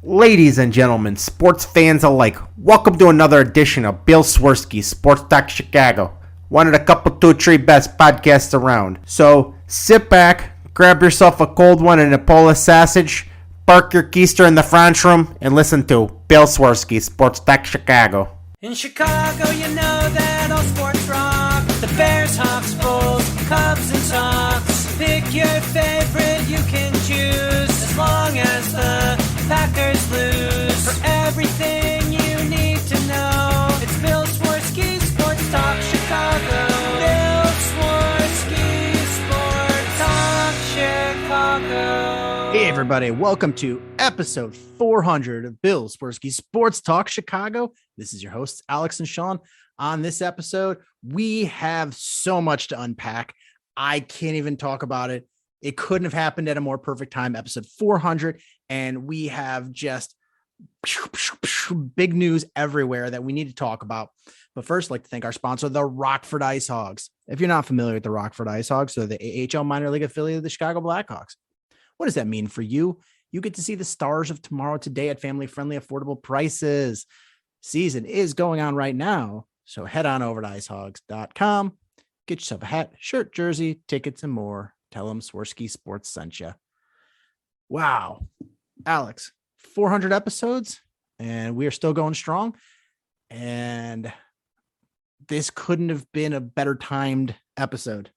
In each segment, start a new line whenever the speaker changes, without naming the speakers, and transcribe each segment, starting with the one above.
Ladies and gentlemen, sports fans alike, welcome to another edition of Bill Swerski Sports Talk Chicago, one of the couple, two, three best podcasts around. So sit back, grab yourself a cold one and a Polish sausage, park your keister in the French room, and listen to Bill Swerski Sports Talk Chicago.
In Chicago, you know that all sports rock. The Bears, Hawks, Bulls, Cubs, and Sox. Pick your favorite, you can choose, as long as the Packers lose. For everything you need to know, it's Bill Swerski Sports Talk Chicago. Bill Swerski Sports Talk Chicago.
Hey everybody, welcome to episode 400 of Bill Swerski Sports Talk Chicago. This is your hosts, Alex and Sean. On this episode, we have so much to unpack. I can't even talk about it. It couldn't have happened at a more perfect time, episode 400. And we have just big news everywhere that we need to talk about. But first, I'd like to thank our sponsor, the Rockford Ice Hogs. If you're not familiar with the Rockford Ice Hogs, they're the AHL minor league affiliate of the Chicago Blackhawks. What does that mean for you? You get to see the stars of tomorrow today at family-friendly, affordable prices. Season is going on right now, so head on over to icehogs.com. Get yourself a hat, shirt, jersey, tickets, and more. Tell them Swerski Sports sent you. Wow. Alex, 400 episodes, and we are still going strong. And this couldn't have been a better timed episode.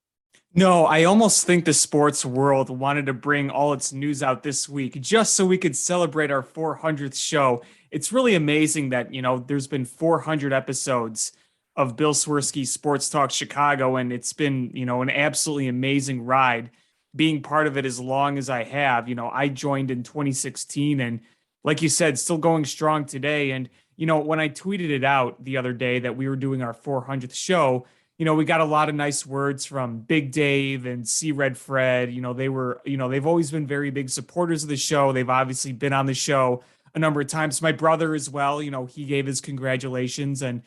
No, I almost think the sports world wanted to bring all its news out this week just so we could celebrate our 400th show. It's really amazing that, there's been 400 episodes of Bill Swerski Sports Talk Chicago, and it's been, an absolutely amazing ride being part of it as long as I have. I joined in 2016 and like you said, still going strong today. And, when I tweeted it out the other day that we were doing our 400th show, we got a lot of nice words from Big Dave and C Red Fred. They've always been very big supporters of the show. They've obviously been on the show a number of times. My brother as well, he gave his congratulations, and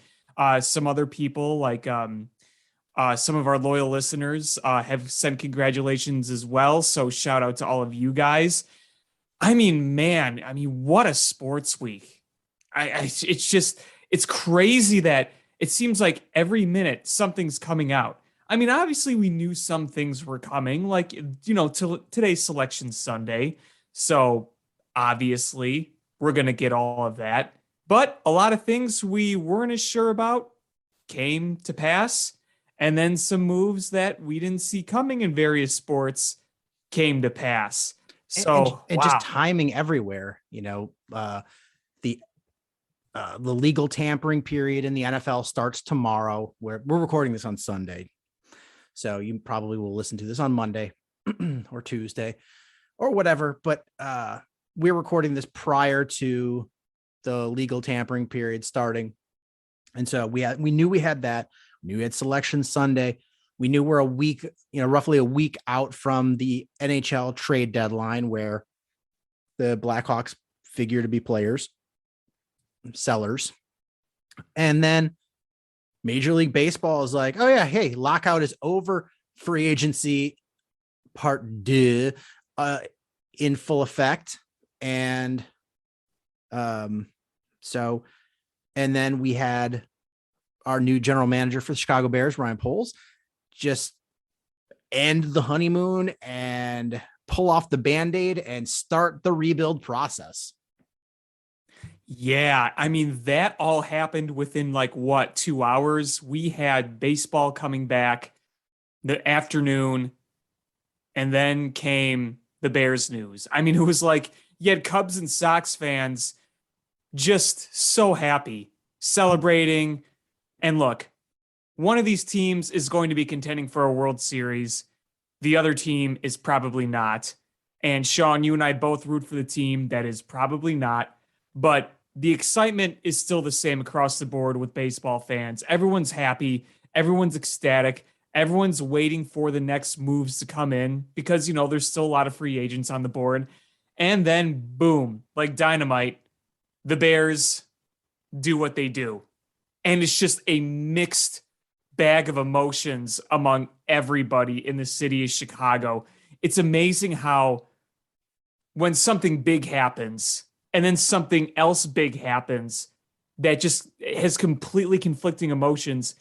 some other people like some of our loyal listeners have sent congratulations as well. So shout out to all of you guys. What a sports week. It's crazy that it seems like every minute something's coming out. Obviously we knew some things were coming, like, today's Selection Sunday. So obviously we're going to get all of that. But a lot of things we weren't as sure about came to pass. And then some moves that we didn't see coming in various sports came to pass. So
and
wow.
Just timing everywhere, the legal tampering period in the NFL starts tomorrow. We're recording this on Sunday, so you probably will listen to this on Monday or Tuesday or whatever. But we're recording this prior to the legal tampering period starting, and so we knew we had that. We knew we had Selection Sunday. We knew we're a week, roughly a week out from the NHL trade deadline, where the Blackhawks figure to be players. Sellers. And then Major League Baseball is like, oh yeah, hey, lockout is over, free agency part 2 in full effect. And and then we had our new general manager for the Chicago Bears, Ryan Poles, just end the honeymoon and pull off the Band-Aid and start the rebuild process.
Yeah, that all happened within 2 hours. We had baseball coming back the afternoon, and then came the Bears news. It was like you had Cubs and Sox fans just so happy, celebrating. And look, one of these teams is going to be contending for a World Series. The other team is probably not. And Sean, you and I both root for the team that is probably not. But the excitement is still the same across the board with baseball fans. Everyone's happy. Everyone's ecstatic. Everyone's waiting for the next moves to come in because, there's still a lot of free agents on the board. And then, boom, like dynamite, the Bears do what they do. And it's just a mixed bag of emotions among everybody in the city of Chicago. It's amazing how when something big happens, and then something else big happens that just has completely conflicting emotions,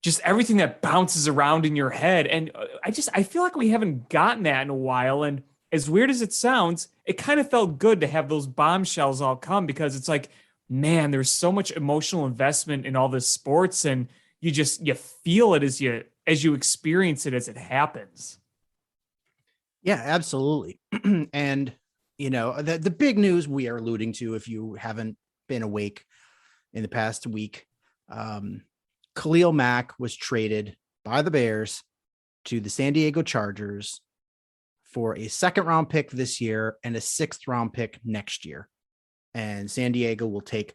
just everything that bounces around in your head. And I feel like we haven't gotten that in a while. And as weird as it sounds, it kind of felt good to have those bombshells all come, because it's like, man, there's so much emotional investment in all this sports, and you feel it as you experience it as it happens.
Yeah, absolutely. And, the big news we are alluding to, if you haven't been awake in the past week, Khalil Mack was traded by the Bears to the San Diego Chargers for a second-round pick this year and a sixth-round pick next year. And San Diego will take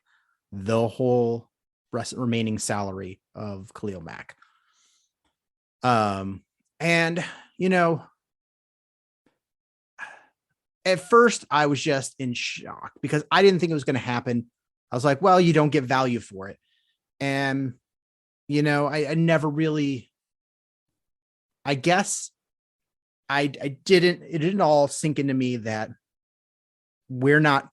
the whole remaining salary of Khalil Mack. And, at first I was just in shock because I didn't think it was going to happen. I was like, well, you don't get value for it. And, I never really, I guess it didn't all sink into me that we're not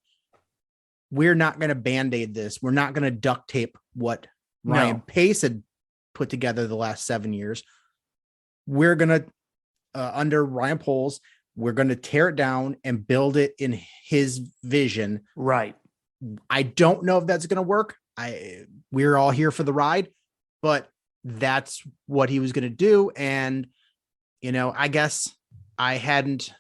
going to Band-Aid this. We're not going to duct tape what Ryan Pace had put together the last 7 years. We're going to, under Ryan Poles, we're going to tear it down and build it in his vision.
Right.
I don't know if that's going to work. We're all here for the ride, but that's what he was going to do. And, I guess I hadn't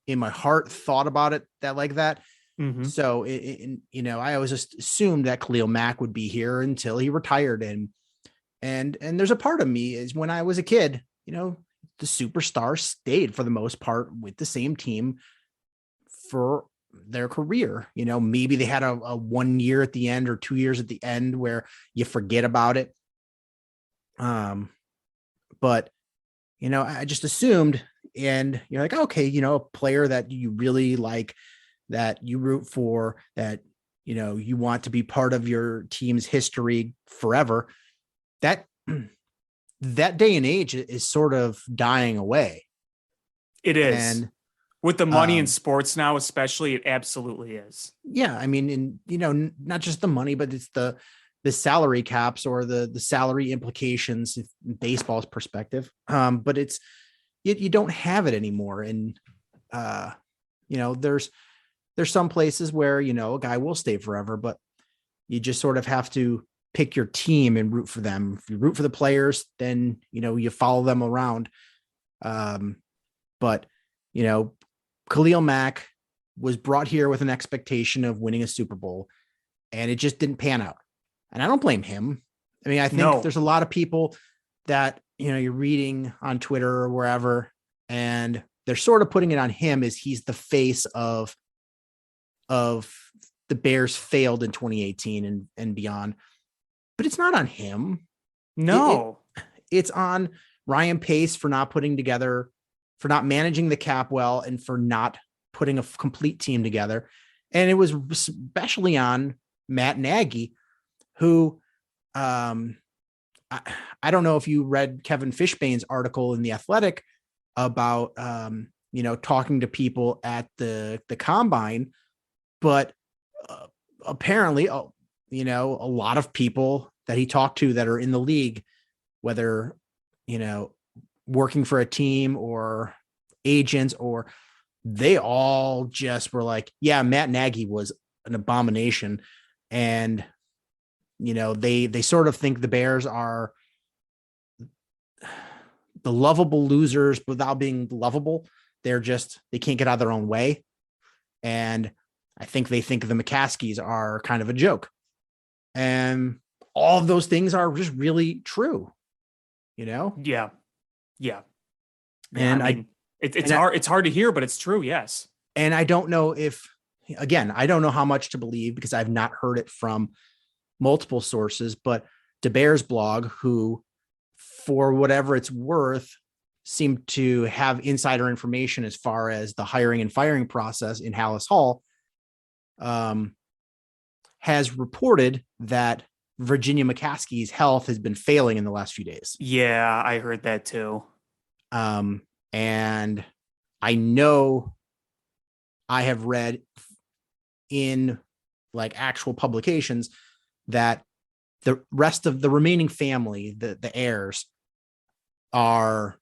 in my heart thought about it like that.
Mm-hmm.
So, I always just assumed that Khalil Mack would be here until he retired. And there's a part of me is when I was a kid, the superstars stayed for the most part with the same team for their career. Maybe they had a 1 year at the end or 2 years at the end where you forget about it. But, I just assumed, and you're like, okay, a player that you really like, that you root for, that, you want to be part of your team's history forever, that day and age is sort of dying away.
It is.
And
with the money in sports now, especially, it absolutely is.
Yeah. I mean, not just the money, but it's the salary caps or the salary implications in baseball's perspective. But it's, you don't have it anymore. And, there's some places where, a guy will stay forever, but you just sort of have to pick your team and root for them. If you root for the players, then, you follow them around. But, Khalil Mack was brought here with an expectation of winning a Super Bowl, and it just didn't pan out. And I don't blame him. I mean, I think there's a lot of people that, you're reading on Twitter or wherever, and they're sort of putting it on him as he's the face of the Bears failed in 2018 and beyond. But it's not on him.
No,
it's on Ryan Pace for not managing the cap well, and for not putting a complete team together. And it was especially on Matt Nagy, who, I don't know if you read Kevin Fishbane's article in The Athletic about, talking to people at the combine, but apparently, a lot of people that he talked to that are in the league, whether, working for a team or agents, or they all just were like, yeah, Matt Nagy was an abomination. And, they sort of think the Bears are the lovable losers without being lovable. They can't get out of their own way. And I think they think the McCaskies are kind of a joke. And all of those things are just really true,
Yeah. Yeah.
And
it's hard to hear, but it's true. Yes.
And I don't know I don't know how much to believe because I've not heard it from multiple sources, but DeBear's blog, who, for whatever it's worth, seemed to have insider information as far as the hiring and firing process in Hallis Hall, has reported that Virginia McCaskey's health has been failing in the last few days.
Yeah, I heard that too.
And I know I have read in like actual publications that the rest of the remaining family, the heirs, are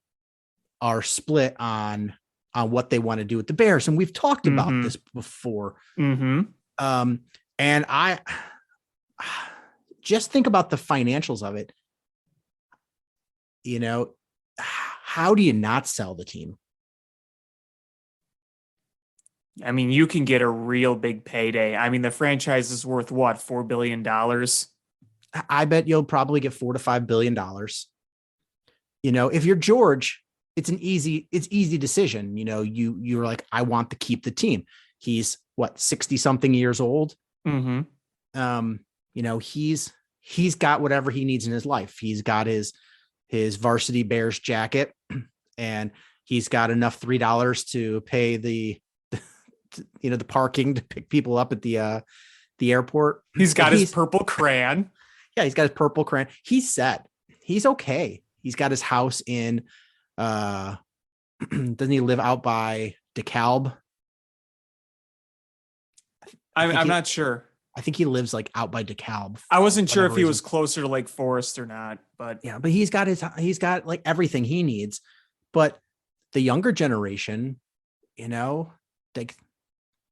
split on what they want to do with the Bears. And we've talked about this before.
Mm-hmm.
And I just think about the financials of it. You know, how do you not sell the team?
I mean, you can get a real big payday. I mean, the franchise is worth what, $4 billion?
I bet you'll probably get $4 to $5 billion. You know, if you're George, it's easy decision. You know, you're like, I want to keep the team. He's what, 60 something years old.
Mm-hmm.
You know, he's got whatever he needs in his life. He's got his varsity Bears jacket, and he's got enough $3 to pay the parking to pick people up at the airport.
He's got his purple crayon.
Yeah, he's got his purple crayon. He's set. He's okay. He's got his house in doesn't he live out by DeKalb?
I'm not sure.
I think he lives like out by DeKalb.
I wasn't sure if he was closer to Lake Forest or not, but
yeah, but he's got like everything he needs. But the younger generation, you know, like,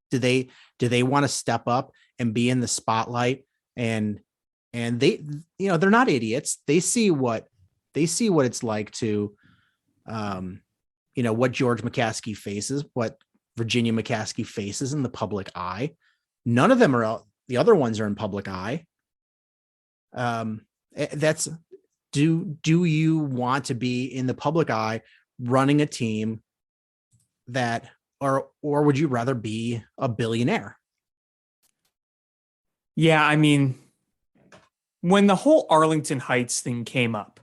do they want to step up and be in the spotlight? And they, you know, they're not idiots. They see what it's like to, you know, what George McCaskey faces, what Virginia McCaskey faces in the public eye. None of them are out. The other ones are in public eye. That's, do you want to be in the public eye running a team that, or would you rather be a billionaire?
Yeah, I mean, when the whole Arlington Heights thing came up,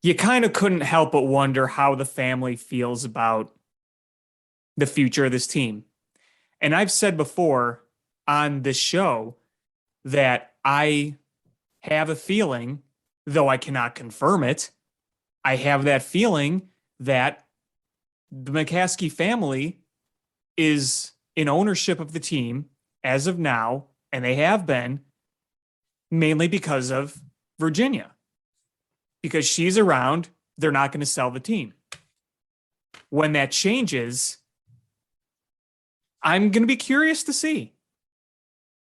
you kind of couldn't help but wonder how the family feels about the future of this team. And I've said before on this show that I have a feeling, though I cannot confirm it, I have that feeling that the McCaskey family is in ownership of the team as of now, and they have been mainly because of Virginia. Because she's around, they're not going to sell the team. When that changes, I'm going to be curious to see.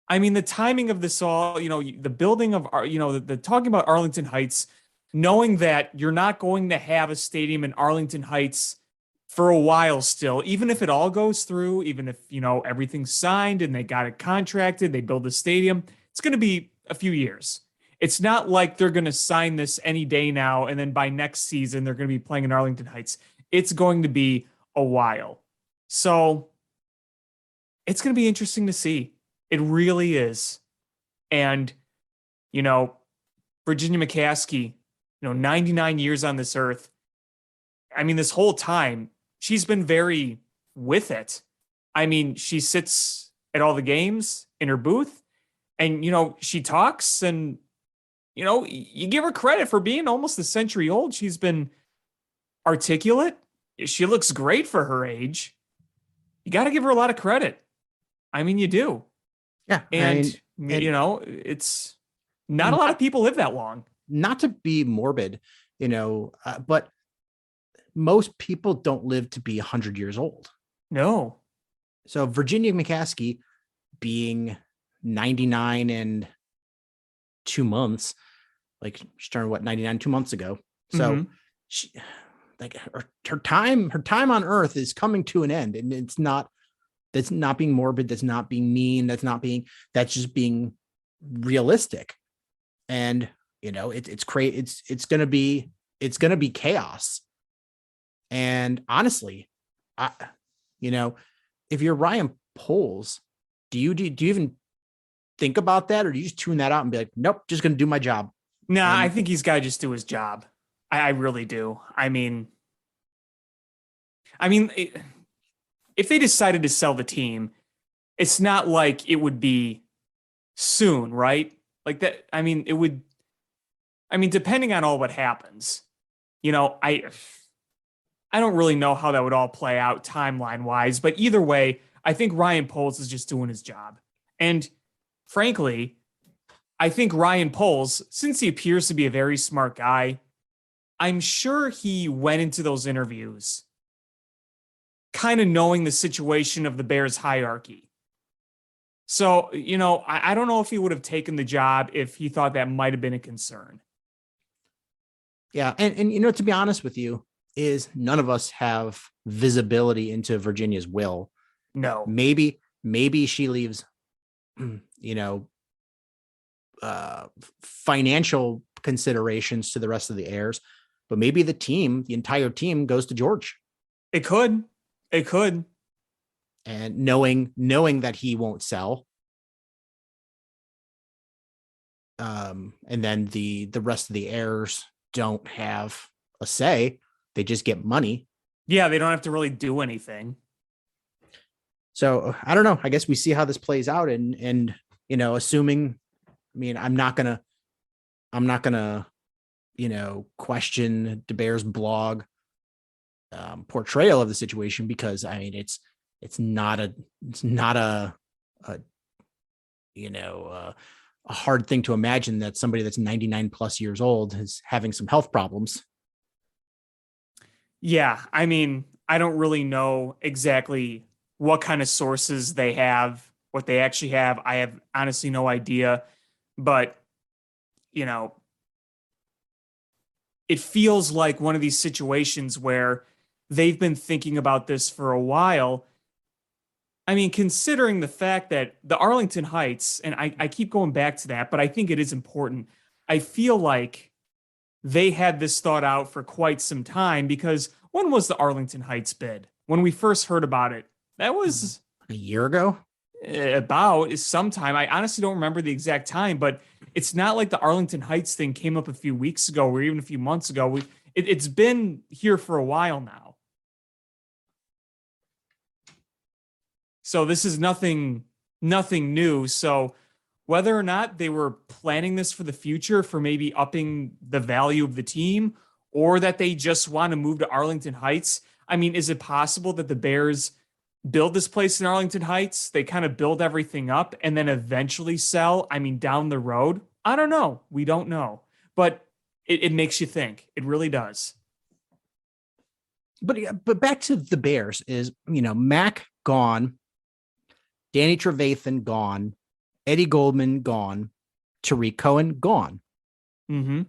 I mean, the timing of this all, you know, the building of, you know, the talking about Arlington Heights, knowing that you're not going to have a stadium in Arlington Heights for a while still, even if it all goes through, even if, you know, everything's signed and they got it contracted, they build a stadium, it's going to be a few years. It's not like they're going to sign this any day now, and then by next season, they're going to be playing in Arlington Heights. It's going to be a while. So it's going to be interesting to see. It really is. And, you know, Virginia McCaskey, you know, 99 years on this earth. I mean, this whole time, she's been very with it. I mean, she sits at all the games in her booth, and, you know, she talks, and, you know, you give her credit for being almost a century old. She's been articulate. She looks great for her age. You got to give her a lot of credit. I mean, you do.
Yeah.
And you know, it's not a lot of people live that long.
Not to be morbid, you know, but most people don't live to be 100 years old.
No.
So Virginia McCaskey being 99 and 2 months, like she turned 99 2 months ago. So she, like her time on earth is coming to an end, and that's not being morbid. That's not being mean. That's just being realistic. And, you know, it's crazy. It's going to be chaos. And honestly, you know, if you're Ryan Poles, do you even think about that, or do you just tune that out and be like, nope, just going to do my job?
Nah, I think he's got to just do his job. I really do. I mean, if they decided to sell the team, it's not like it would be soon, right? Like that. I mean, it would. I mean, depending on all what happens, you know, I don't really know how that would all play out timeline wise, but either way, I think Ryan Poles is just doing his job. And frankly, I think Ryan Poles, since he appears to be a very smart guy, I'm sure he went into those interviews kind of knowing the situation of the Bears hierarchy. So, I don't know if he would have taken the job if he thought that might have been a concern.
Yeah. And to be honest with you, is none of us have visibility into Virginia's will.
No.
Maybe she leaves, financial considerations to the rest of the heirs, but maybe the entire team goes to George.
It could.
And knowing that he won't sell. And then the rest of the heirs don't have a say. They just get money.
Yeah, they don't have to really do anything.
So I don't know. I guess we see how this plays out, and assuming, I'm not gonna, question the Bears blog portrayal of the situation, because it's not a hard thing to imagine that somebody that's 99 plus years old is having some health problems.
Yeah, I don't really know exactly what kind of sources they have, what they actually have. I have honestly no idea, but it feels like one of these situations where they've been thinking about this for a while. Considering the fact that the Arlington Heights, and I keep going back to that, but I think it is important. I feel like they had this thought out for quite some time, because when was the Arlington Heights bid? When we first heard about it, that was
a year ago.
About sometime. I honestly don't remember the exact time, but it's not like the Arlington Heights thing came up a few weeks ago or even a few months ago. It's been here for a while now. So this is nothing new. So whether or not they were planning this for the future, for maybe upping the value of the team, or that they just want to move to Arlington Heights. Is it possible that the Bears build this place in Arlington Heights? They kind of build everything up and then eventually sell, down the road? I don't know. We don't know. But it makes you think. It really does.
But back to the Bears is, Mack gone, Danny Trevathan gone, Eddie Goldman gone, Tariq Cohen gone.
Mm-hmm.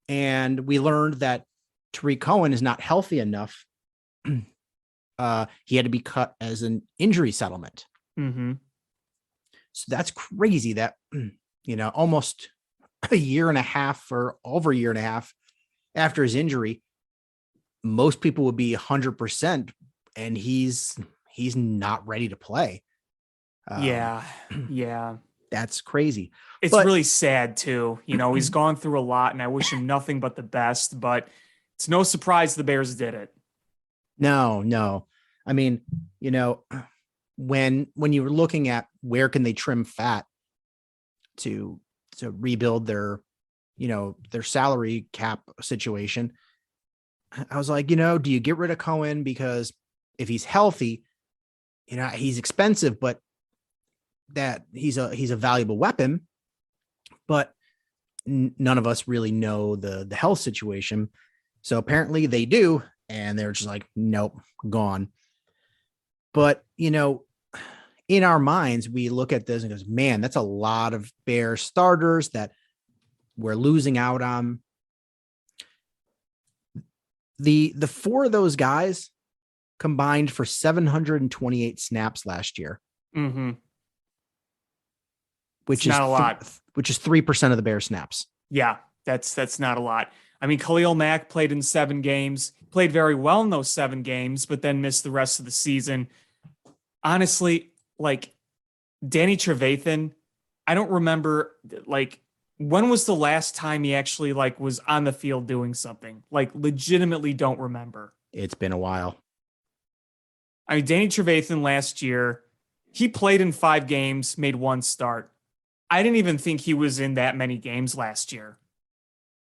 And we learned that Tariq Cohen is not healthy enough. He had to be cut as an injury settlement.
Mm-hmm.
So that's crazy that, almost a year and a half or over a year and a half after his injury, most people would be 100%, and he's not ready to play.
Yeah.
That's crazy.
It's really sad too. He's gone through a lot, and I wish him nothing but the best, but it's no surprise the Bears did it.
No. When you were looking at where can they trim fat to rebuild their salary cap situation, I was like, do you get rid of Cohen? Because if he's healthy, he's expensive, but that he's a valuable weapon, but none of us really know the health situation. So apparently they do. And they're just like, nope, gone. But, in our minds, we look at this and goes, man, that's a lot of Bear starters that we're losing out on. The four of those guys combined for 728 snaps last year.
Mm-hmm.
Which
is
not a lot. Which is 3% of the Bear snaps.
Yeah, that's not a lot. Khalil Mack played in 7 games, played very well in those 7 games, but then missed the rest of the season. Honestly, Danny Trevathan, I don't remember, when was the last time he actually, was on the field doing something? Legitimately don't remember.
It's been a while.
Danny Trevathan last year, he played in 5 games, made 1 start. I didn't even think he was in that many games last year.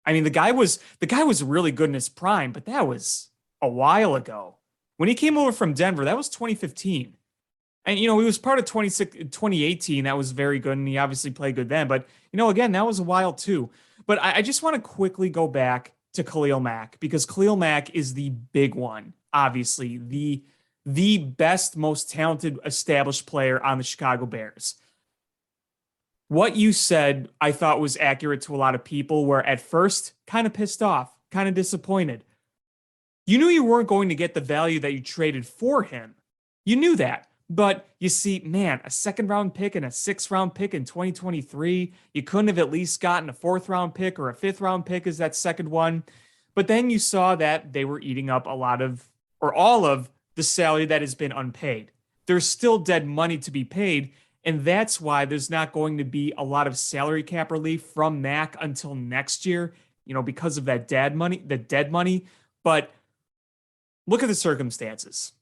The guy was really good in his prime, but that was a while ago. When he came over from Denver, that was 2015. And, he was part of 2018. That was very good. And he obviously played good then. But, again, that was a while too. But I just want to quickly go back to Khalil Mack, because Khalil Mack is the big one, obviously. The best, most talented, established player on the Chicago Bears. What you said, I thought was accurate to a lot of people, where at first, kind of pissed off, kind of disappointed. You knew you weren't going to get the value that you traded for him. You knew that. But you see, man, a second-round pick and a sixth-round pick in 2023, you couldn't have at least gotten a fourth-round pick or a fifth-round pick as that second one. But then you saw that they were eating up a lot of, or all of, the salary that has been unpaid. There's still dead money to be paid, and that's why there's not going to be a lot of salary cap relief from Mack until next year, because of that dead money. But look at the circumstances.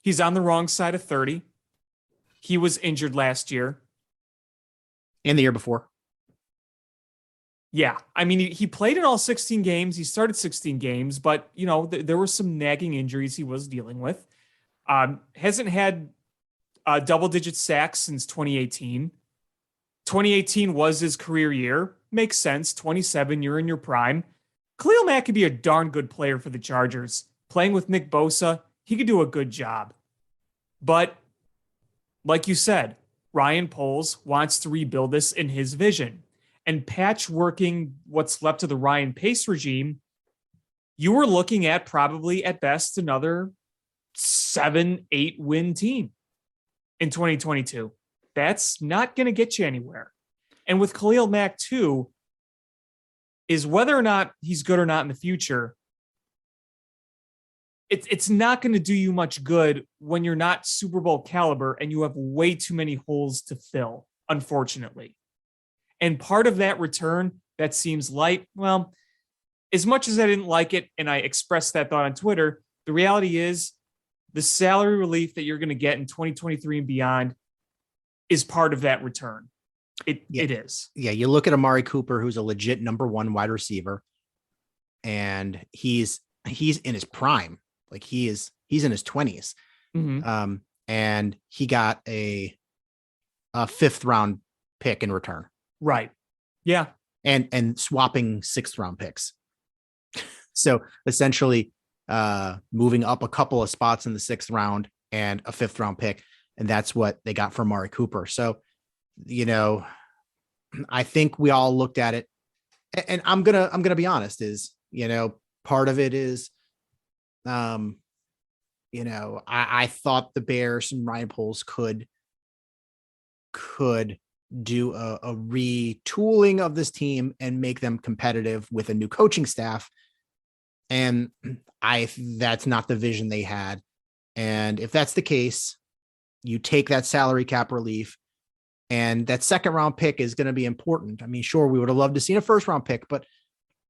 He's on the wrong side of 30. He was injured last year.
And the year before.
Yeah. I mean, he played in all 16 games. He started 16 games, but, there were some nagging injuries he was dealing with. Hasn't had double-digit sacks since 2018. 2018 was his career year. Makes sense. 27, you're in your prime. Khalil Mack could be a darn good player for the Chargers. Playing with Nick Bosa, he could do a good job. But like you said, Ryan Poles wants to rebuild this in his vision. And patchworking what's left of the Ryan Pace regime, you were looking at probably at best another 7-8 win team in 2022. That's not going to get you anywhere. And with Khalil Mack too, is whether or not he's good or not in the future, it's not going to do you much good when you're not Super Bowl caliber and you have way too many holes to fill, unfortunately. And part of that return that seems light, well, as much as I didn't like it and I expressed that thought on Twitter, the reality is the salary relief that you're going to get in 2023 and beyond is part of that return. It is.
Yeah, you look at Amari Cooper, who's a legit number one wide receiver, and he's in his prime. Like he's in his 20s.
Mm-hmm.
And he got a fifth round pick in return.
Right. Yeah.
And swapping sixth round picks. So essentially moving up a couple of spots in the sixth round and a fifth round pick. And that's what they got from Amari Cooper. So, I think we all looked at it, and I'm going to be honest, is, part of it is, I thought the Bears and Ryan Poles could do a retooling of this team and make them competitive with a new coaching staff. And that's not the vision they had. And if that's the case, you take that salary cap relief, and that second round pick is going to be important. I mean, sure, we would have loved to see a first round pick, but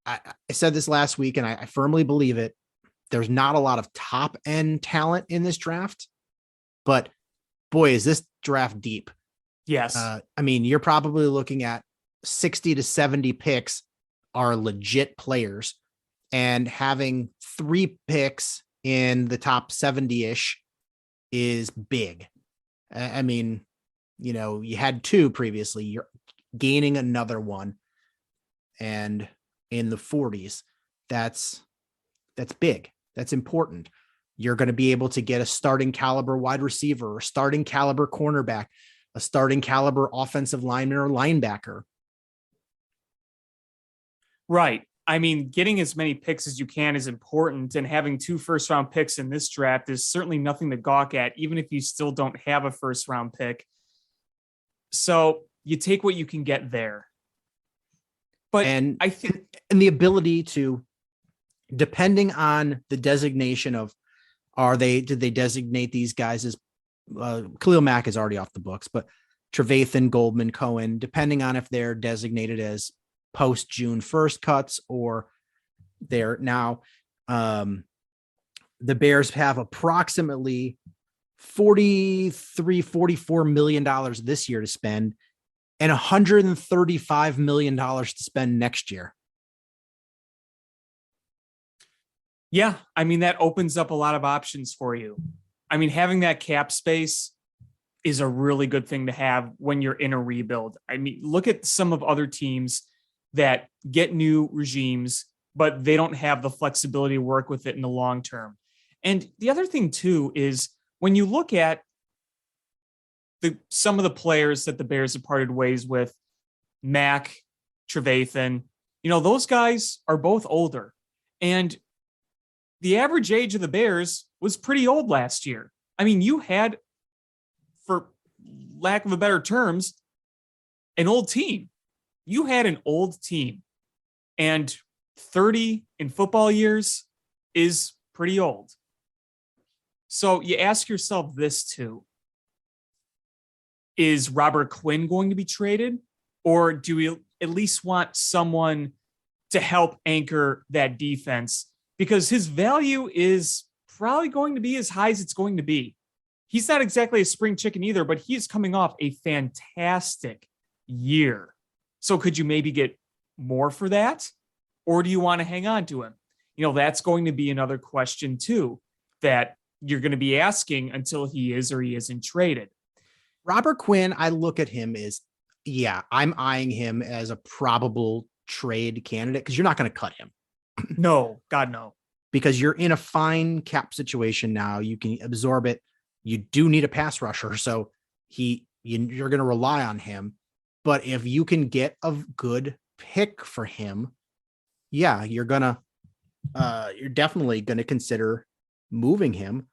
I said this last week, and I firmly believe it. There's not a lot of top end talent in this draft, but boy, is this draft deep.
Yes.
I mean, you're probably looking at 60 to 70 picks are legit players, and having 3 picks in the top 70-ish is big. I mean, you had 2 previously, you're gaining another one, and in the 40s, that's big. That's important. You're going to be able to get a starting caliber wide receiver, or starting caliber cornerback, a starting caliber offensive lineman or linebacker.
Right. I mean, getting as many picks as you can is important, and having 2 first-round picks in this draft is certainly nothing to gawk at, even if you still don't have a first-round pick. So you take what you can get there. But I think,
and the ability to, depending on the designation of, did they designate these guys as, Khalil Mack is already off the books, but Trevathan, Goldman, Cohen, depending on if they're designated as post June 1st cuts, or they're now, the Bears have approximately $44 million this year to spend, and $135 million to spend next year.
Yeah, I mean, that opens up a lot of options for you. I mean, having that cap space is a really good thing to have when you're in a rebuild. I mean, look at some of other teams that get new regimes, but they don't have the flexibility to work with it in the long term. And the other thing too is when you look at some of the players that the Bears have parted ways with, Mack, Trevathan, those guys are both older. And the average age of the Bears was pretty old last year. I mean, you had, for lack of a better terms, an old team. You had an old team. And 30 in football years is pretty old. So you ask yourself this too. Is Robert Quinn going to be traded? Or do we at least want someone to help anchor that defense? Because his value is probably going to be as high as it's going to be. He's not exactly a spring chicken either, but he is coming off a fantastic year. So could you maybe get more for that? Or do you want to hang on to him? That's going to be another question too, that you're going to be asking until he is or he isn't traded.
Robert Quinn, I look at him as, I'm eyeing him as a probable trade candidate because you're not going to cut him.
No, God, no.
Because you're in a fine cap situation now. You can absorb it. You do need a pass rusher. So you're going to rely on him. But if you can get a good pick for him, you're definitely going to consider moving him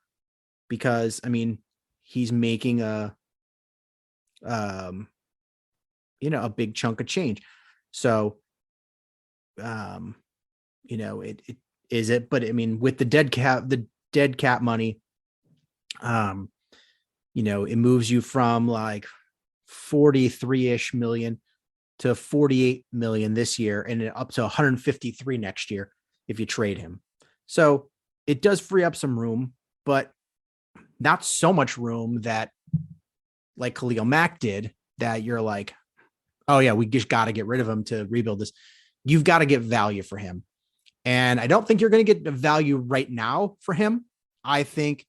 because, I mean, he's making a big chunk of change. So, it is it, but I mean, with the dead cap money, it moves you from like 43-ish million to 48 million this year and up to 153 next year if you trade him. So it does free up some room, but not so much room that like Khalil Mack did that you're like, oh yeah, we just got to get rid of him to rebuild this. You've got to get value for him. And I don't think you're going to get the value right now for him. I think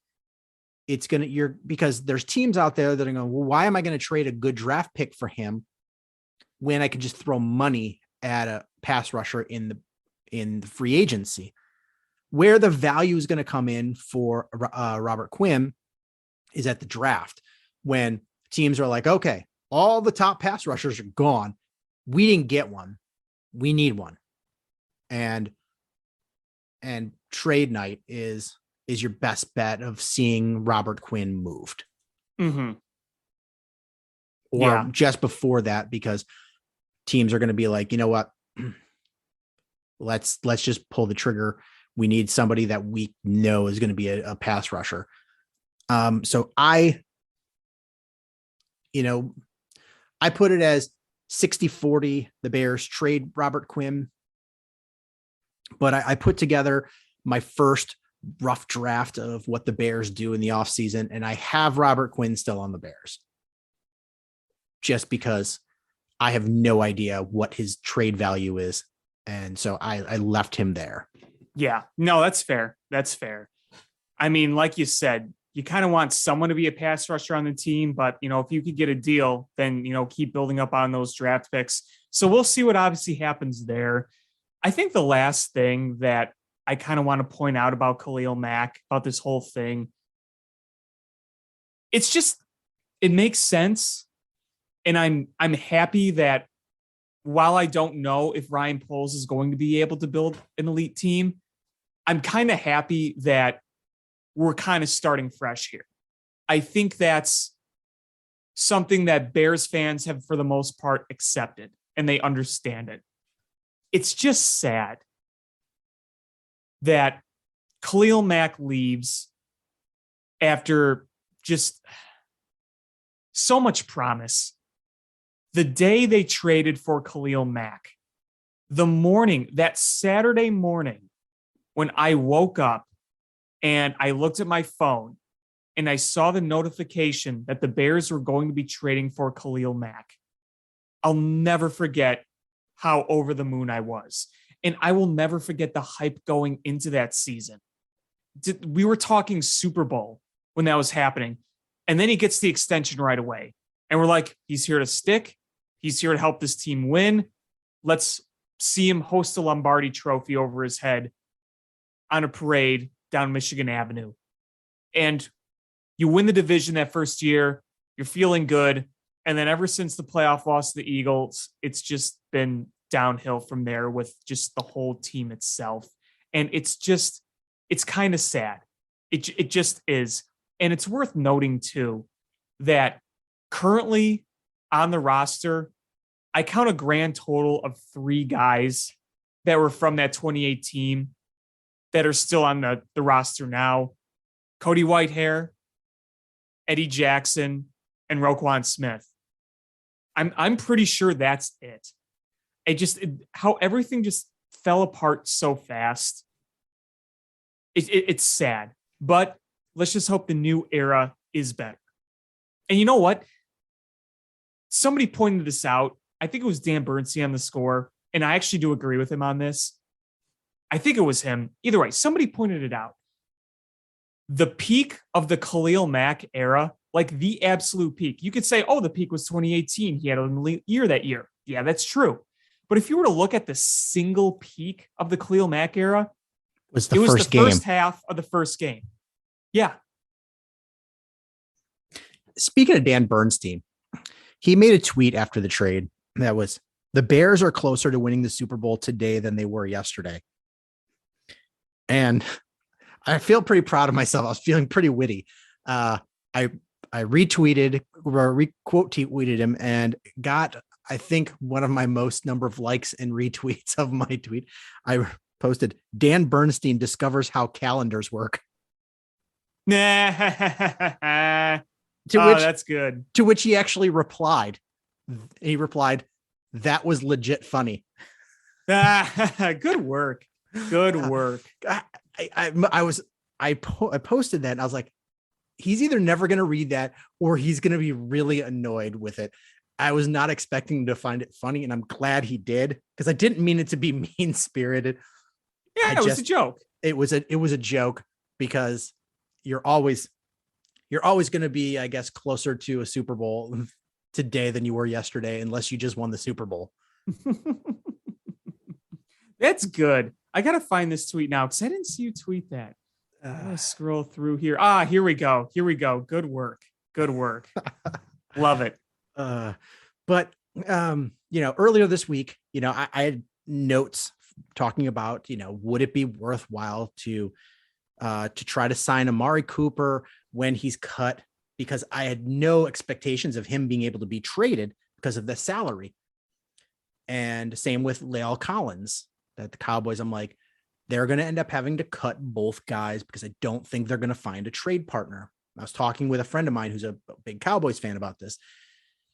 it's going to, because there's teams out there that are going, well, why am I going to trade a good draft pick for him when I could just throw money at a pass rusher in the free agency? Where the value is going to come in for Robert Quinn is at the draft, when teams are like, okay, all the top pass rushers are gone. We didn't get one. We need one. And trade night is your best bet of seeing Robert Quinn moved.
Mm-hmm.
Or just before that, because teams are going to be like, you know what? Let's just pull the trigger. We need somebody that we know is going to be a pass rusher. So I put it as 60-40, the Bears trade Robert Quinn. But I put together my first rough draft of what the Bears do in the offseason, and I have Robert Quinn still on the Bears. Just because I have no idea what his trade value is. And so I left him there.
Yeah, no, that's fair. That's fair. I mean, like you said, you kind of want someone to be a pass rusher on the team, but if you could get a deal, then, keep building up on those draft picks. So we'll see what obviously happens there. I think the last thing that I kind of want to point out about Khalil Mack, about this whole thing, it makes sense. And I'm happy that while I don't know if Ryan Poles is going to be able to build an elite team, I'm kind of happy that we're kind of starting fresh here. I think that's something that Bears fans have, for the most part, accepted, and they understand it. It's just sad that Khalil Mack leaves after just so much promise. The day they traded for Khalil Mack, that Saturday morning, when I woke up and I looked at my phone and I saw the notification that the Bears were going to be trading for Khalil Mack, I'll never forget how over the moon I was. And I will never forget the hype going into that season. We were talking Super Bowl when that was happening. And then he gets the extension right away. And we're like, he's here to stick. He's here to help this team win. Let's see him host a Lombardi trophy over his head on a parade down Michigan Avenue. And you win the division that first year. You're feeling good. And then ever since the playoff loss to the Eagles, it's just been downhill from there with just the whole team itself. And it's kind of sad. It just is. And it's worth noting too, that currently on the roster, I count a grand total of 3 guys that were from that 2018 team that are still on the roster now. Cody Whitehair, Eddie Jackson, and Roquan Smith. I'm pretty sure that's it. How everything just fell apart so fast. It's sad, but let's just hope the new era is better. And you know what? Somebody pointed this out. I think it was Dan Bernstein on the Score, and I actually do agree with him on this. I think it was him. Either way, somebody pointed it out. The peak of the Khalil Mack era, like the absolute peak. You could say, oh, the peak was 2018. He had an elite year that year. Yeah, that's true. But if you were to look at the single peak of the Khalil Mack era, it was the first half of the first game. Yeah.
Speaking of Dan Bernstein, he made a tweet after the trade that was, the Bears are closer to winning the Super Bowl today than they were yesterday. And I feel pretty proud of myself. I was feeling pretty witty. I retweeted or quote tweeted him and got, I think, one of my most number of likes and retweets of my tweet. I posted, Dan Bernstein discovers how calendars work.
Nah. That's good.
To which he actually replied. He replied, that was legit funny.
Good work. Good work.
I posted that and I was like, he's either never going to read that or he's going to be really annoyed with it. I was not expecting to find it funny, and I'm glad he did, because I didn't mean it to be mean spirited.
Yeah, it was a joke.
It was a joke, because you're always going to be, I guess, closer to a Super Bowl today than you were yesterday, unless you just won the Super Bowl.
That's good. I got to find this tweet now, because I didn't see you tweet that. I'm going to scroll through here. Here we go. Good work. Love it.
But earlier this week, I had notes talking about, would it be worthwhile to try to sign Amari Cooper when he's cut, because I had no expectations of him being able to be traded because of the salary. And same with La'el Collins, that the Cowboys, I'm like, they're going to end up having to cut both guys because I don't think they're going to find a trade partner. I was talking with a friend of mine who's a big Cowboys fan about this.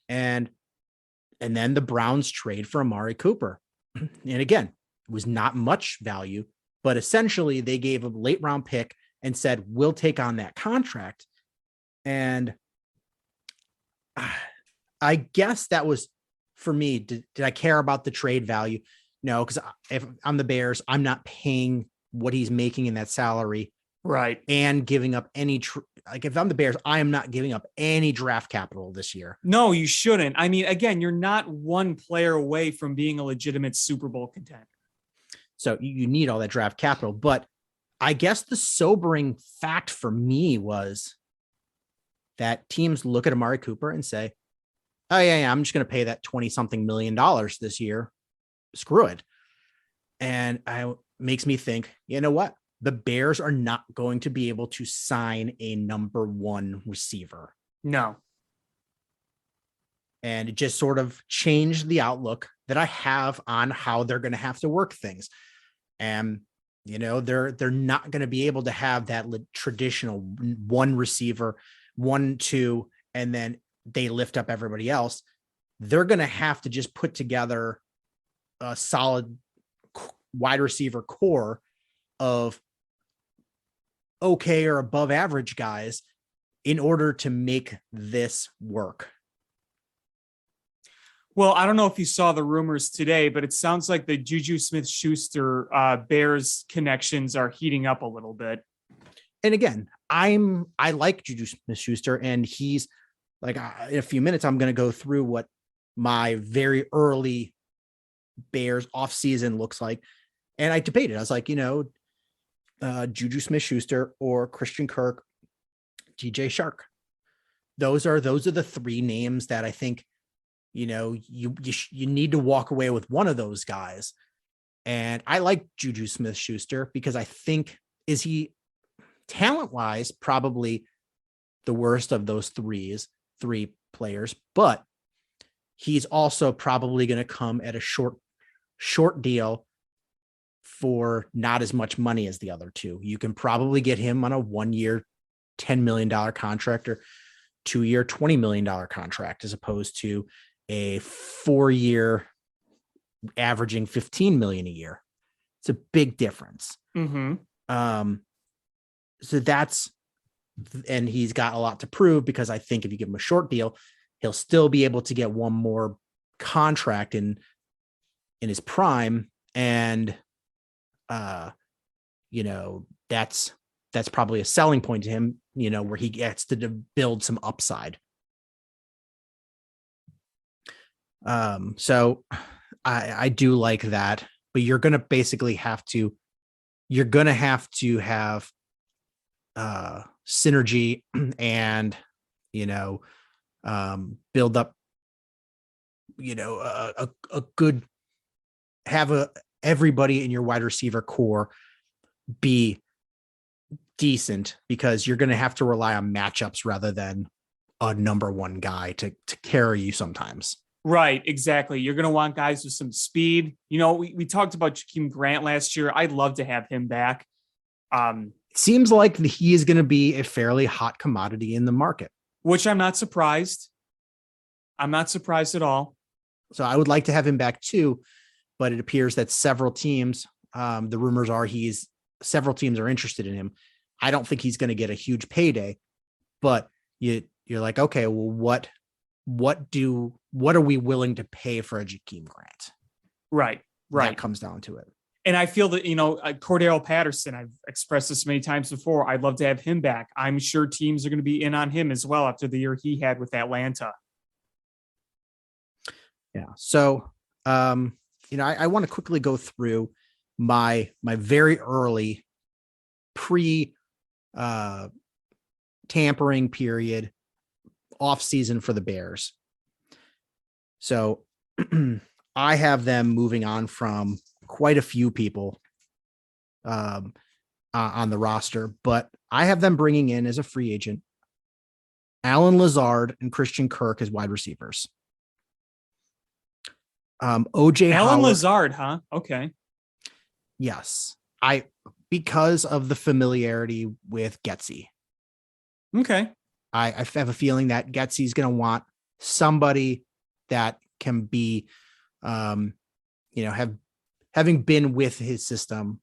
And then the Browns trade for Amari Cooper. And again, it was not much value, but essentially they gave a late round pick and said, we'll take on that contract. And I guess that was, for me, did I care about the trade value? No, because if I'm the Bears, I'm not paying what he's making in that salary.
Right.
And giving up any, if I'm the Bears, I am not giving up any draft capital this year.
No, you shouldn't. I mean, again, you're not one player away from being a legitimate Super Bowl contender.
So you need all that draft capital. But I guess the sobering fact for me was that teams look at Amari Cooper and say, oh, yeah, I'm just going to pay that 20-something million this year. Screw it. And it makes me think, you know what? The Bears are not going to be able to sign a number one receiver.
No.
And it just sort of changed the outlook that I have on how they're going to have to work things. And, they're not going to be able to have that traditional one receiver, 1-2, and then they lift up everybody else. They're going to have to just put together a solid wide receiver core of okay or above average guys in order to make this work.
Well, I don't know if you saw the rumors today, but it sounds like the Juju Smith-Schuster Bears connections are heating up a little bit.
and again, I like Juju Smith-Schuster, and he's like, in a few minutes, I'm going to go through what my very early Bears offseason looks like. And I debated. I was like, Juju Smith-Schuster or Christian Kirk, DJ Shark. Those are the three names that I think, you need to walk away with one of those guys. And I like Juju Smith-Schuster because I think, is he talent-wise probably the worst of those three players, but he's also probably going to come at a short deal for not as much money as the other two. You can probably get him on a 1 year, $10 million contract or 2 year, $20 million contract, as opposed to a 4 year averaging $15 million a year. It's a big difference.
Mm-hmm.
So and he's got a lot to prove, because I think if you give him a short deal, he'll still be able to get one more contract in his prime. And, that's probably a selling point to him, where he gets to build some upside. So I do like that, but you're going to basically have to have synergy and, build up, a good, everybody in your wide receiver core be decent, because you're going to have to rely on matchups rather than a number one guy to carry you sometimes.
Right, exactly. You're going to want guys with some speed. We talked about Jakeem Grant last year. I'd love to have him back.
It seems like he is going to be a fairly hot commodity in the market,
which I'm not surprised. I'm not surprised at all.
So I would like to have him back too, but it appears that several teams, the rumors are several teams are interested in him. I don't think he's going to get a huge payday, but you're like, okay, well, what are we willing to pay for a Jakeem Grant?
Right.
That comes down to it.
And I feel that, Cordero Patterson, I've expressed this many times before, I'd love to have him back. I'm sure teams are going to be in on him as well after the year he had with Atlanta.
Yeah. So, I want to quickly go through my very early tampering period off season for the Bears. So I have them moving on from quite a few people on the roster, but I have them bringing in as a free agent Allen Lazard and Christian Kirk as wide receivers. OJ
Allen
Howard,
Lazard, huh? Okay.
Yes. Because of the familiarity with Getsy.
Okay.
I have a feeling that Getsy's going to want somebody that can be, having been with his system.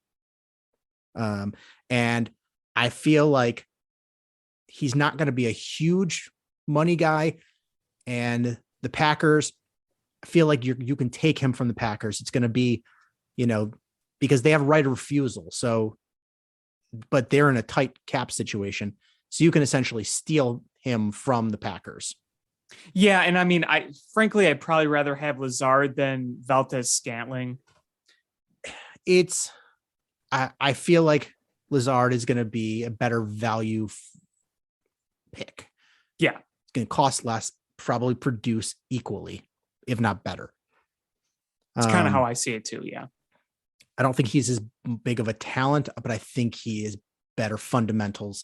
And I feel like he's not going to be a huge money guy, and the Packers, I feel like you can take him from the Packers. It's going to be, because they have right of refusal. So, but they're in a tight cap situation. So you can essentially steal him from the Packers.
Yeah. And I mean, I'd probably rather have Lazard than Valdes-Scantling.
I feel like Lazard is going to be a better value pick.
Yeah.
It's going to cost less, probably produce equally, if not better.
It's kind of how I see it too. Yeah.
I don't think he's as big of a talent, but I think he is better fundamentals.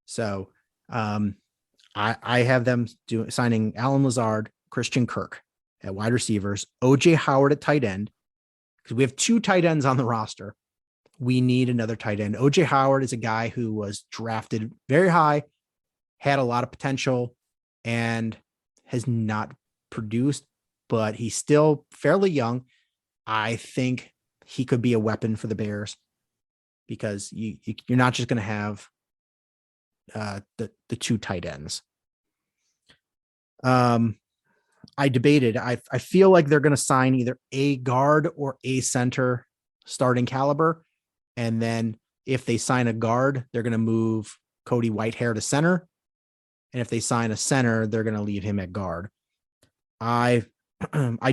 So I have them signing Allen Lazard, Christian Kirk at wide receivers, OJ Howard at tight end, because we have 2 tight ends on the roster. We need another tight end. OJ Howard is a guy who was drafted very high, had a lot of potential, and has not produced, but he's still fairly young. I think he could be a weapon for the Bears, because you're not just going to have the 2 tight ends. I debated. I feel like they're going to sign either a guard or a center starting caliber, and then if they sign a guard, they're going to move Cody Whitehair to center. And if they sign a center, they're going to leave him at guard. I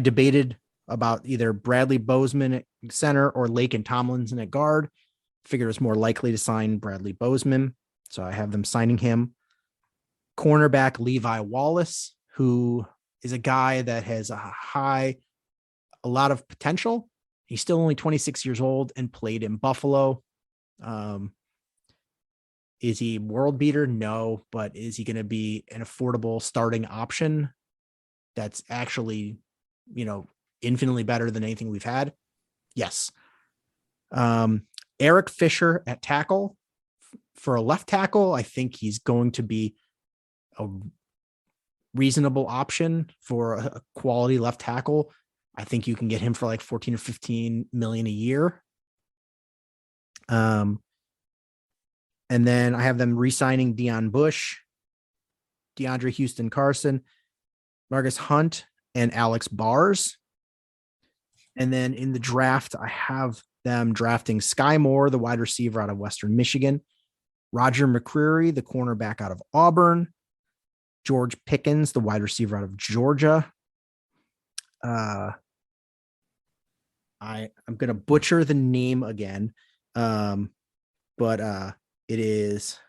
debated about either Bradley Bozeman at center or Laken Tomlinson at guard. Figured it's more likely to sign Bradley Bozeman. So I have them signing him. Cornerback Levi Wallace, who is a guy that has a lot of potential. He's still only 26 years old and played in Buffalo. Is he world beater? No, but is he going to be an affordable starting option that's actually, infinitely better than anything we've had? Yes. Eric Fisher at tackle. For a left tackle, I think he's going to be a reasonable option for a quality left tackle. I think you can get him for like 14 or 15 million a year. And then I have them re-signing Deion Bush, DeAndre Houston Carson, Marcus Hunt, and Alex Bars. And then in the draft, I have them drafting Sky Moore, the wide receiver out of Western Michigan, Roger McCreary, the cornerback out of Auburn, George Pickens, the wide receiver out of Georgia. I'm going to butcher the name again, but it is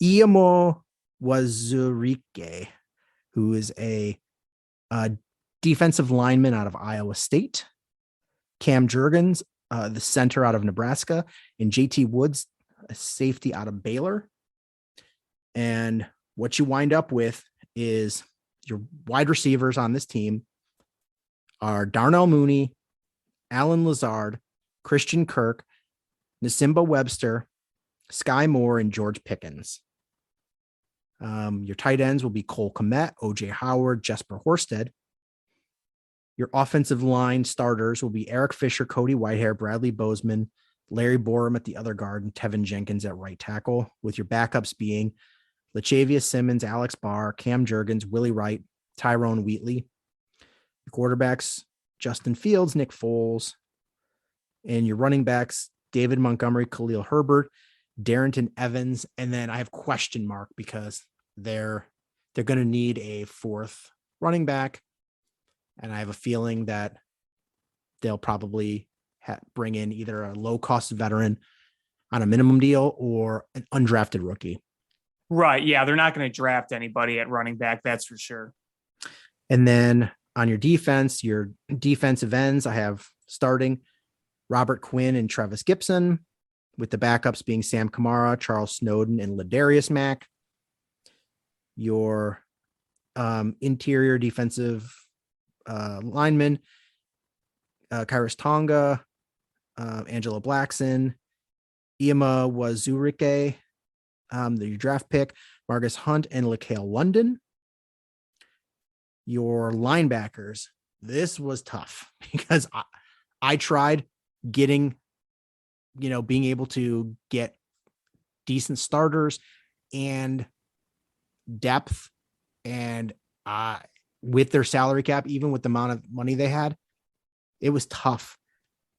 Iamo Wazurike, who is a defensive lineman out of Iowa State, Cam Jurgens, the center out of Nebraska, and JT Woods, a safety out of Baylor. And what you wind up with is your wide receivers on this team are Darnell Mooney, Alan Lazard, Christian Kirk, Nasimba Webster, Sky Moore, and George Pickens. Your tight ends will be Cole Kmet, OJ Howard, Jesper Horsted. Your offensive line starters will be Eric Fisher, Cody Whitehair, Bradley Bozeman, Larry Borum at the other guard, and Tevin Jenkins at right tackle, with your backups being Latavius Simmons, Alex Barr, Cam Jurgens, Willie Wright, Tyrone Wheatley. Your quarterbacks, Justin Fields, Nick Foles, and your running backs, David Montgomery, Khalil Herbert, Darrington Evans. And then I have question mark because they're going to need a fourth running back. And I have a feeling that they'll probably bring in either a low-cost veteran on a minimum deal or an undrafted rookie.
Right. Yeah, they're not going to draft anybody at running back. That's for sure.
And then on your defensive ends, I have starting Robert Quinn and Travis Gibson, with the backups being Sam Kamara, Charles Snowden, and Ladarius Mack. Your interior defensive linemen, Kairos Tonga, Angela Blackson, Iama Wazurike, your draft pick, Marcus Hunt, and LaCale London. Your linebackers, this was tough because I tried getting, being able to get decent starters and depth, and with their salary cap, even with the amount of money they had, it was tough.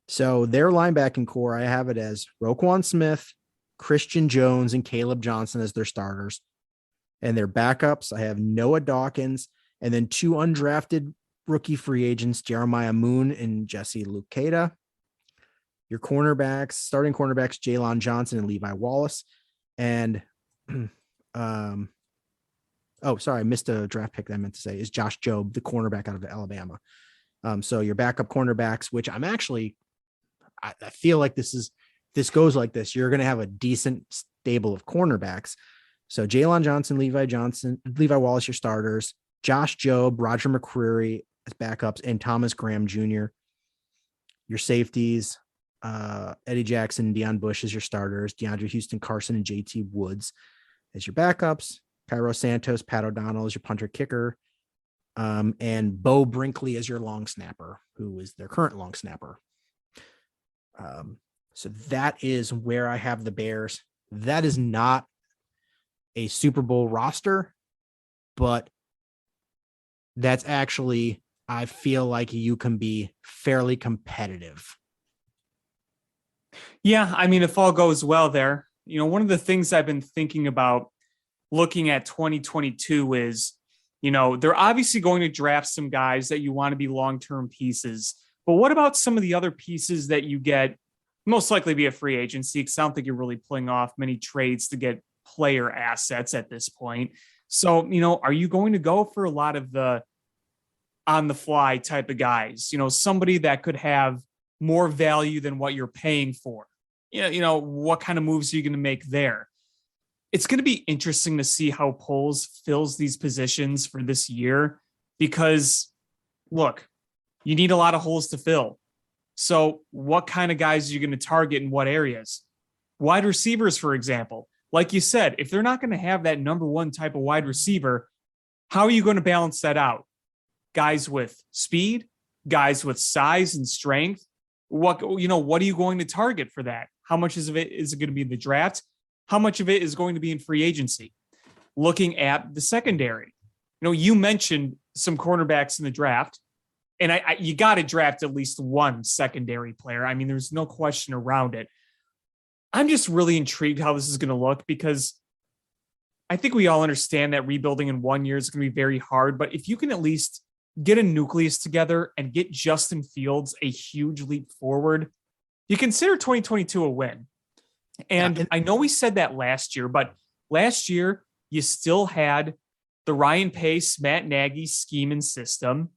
So their linebacking core, I have it as Roquan Smith, Christian Jones, and Caleb Johnson as their starters. And their backups, I have Noah Dawkins, and then two undrafted rookie free agents, Jeremiah Moon and Jesse Luketa. Your cornerbacks, starting cornerbacks, Jalen Johnson and Levi Wallace. And I missed a draft pick that I meant to say, is Josh Jobe, the cornerback out of Alabama. So your backup cornerbacks, which I feel like this goes like this. You're going to have a decent stable of cornerbacks. So Jalen Johnson, Levi Wallace, your starters, Josh Jobe, Roger McCreary as backups, and Thomas Graham Jr. Your safeties, Eddie Jackson, Deion Bush as your starters, DeAndre Houston Carson, and JT Woods as your backups, Cairo Santos, Pat O'Donnell as your punter kicker, and Bo Brinkley as your long snapper, who is their current long snapper. So that is where I have the Bears. That is not a Super Bowl roster, but that's actually, I feel like you can be fairly competitive.
Yeah, I mean, if all goes well there, one of the things I've been thinking about looking at 2022 is, they're obviously going to draft some guys that you want to be long-term pieces. But what about some of the other pieces that you get most likely via free agency? Because I don't think you're really pulling off many trades to get player assets at this point. So, are you going to go for a lot of the on the fly type of guys, somebody that could have more value than what you're paying for? What kind of moves are you going to make there? It's going to be interesting to see how Poles fills these positions for this year because, look, you need a lot of holes to fill. So what kind of guys are you going to target in what areas? Wide receivers, for example. Like you said, if they're not going to have that number one type of wide receiver, how are you going to balance that out? Guys with speed, guys with size and strength. What are you going to target for that? How much of it is going to be in the draft? How much of it is going to be in free agency? Looking at the secondary, you mentioned some cornerbacks in the draft, and you got to draft at least one secondary player. I mean, there's no question around it. I'm just really intrigued how this is going to look because I think we all understand that rebuilding in 1 year is going to be very hard. But if you can at least get a nucleus together and get Justin Fields a huge leap forward, you consider 2022 a win. And I know we said that last year, but last year you still had the Ryan Pace, Matt Nagy scheme and system.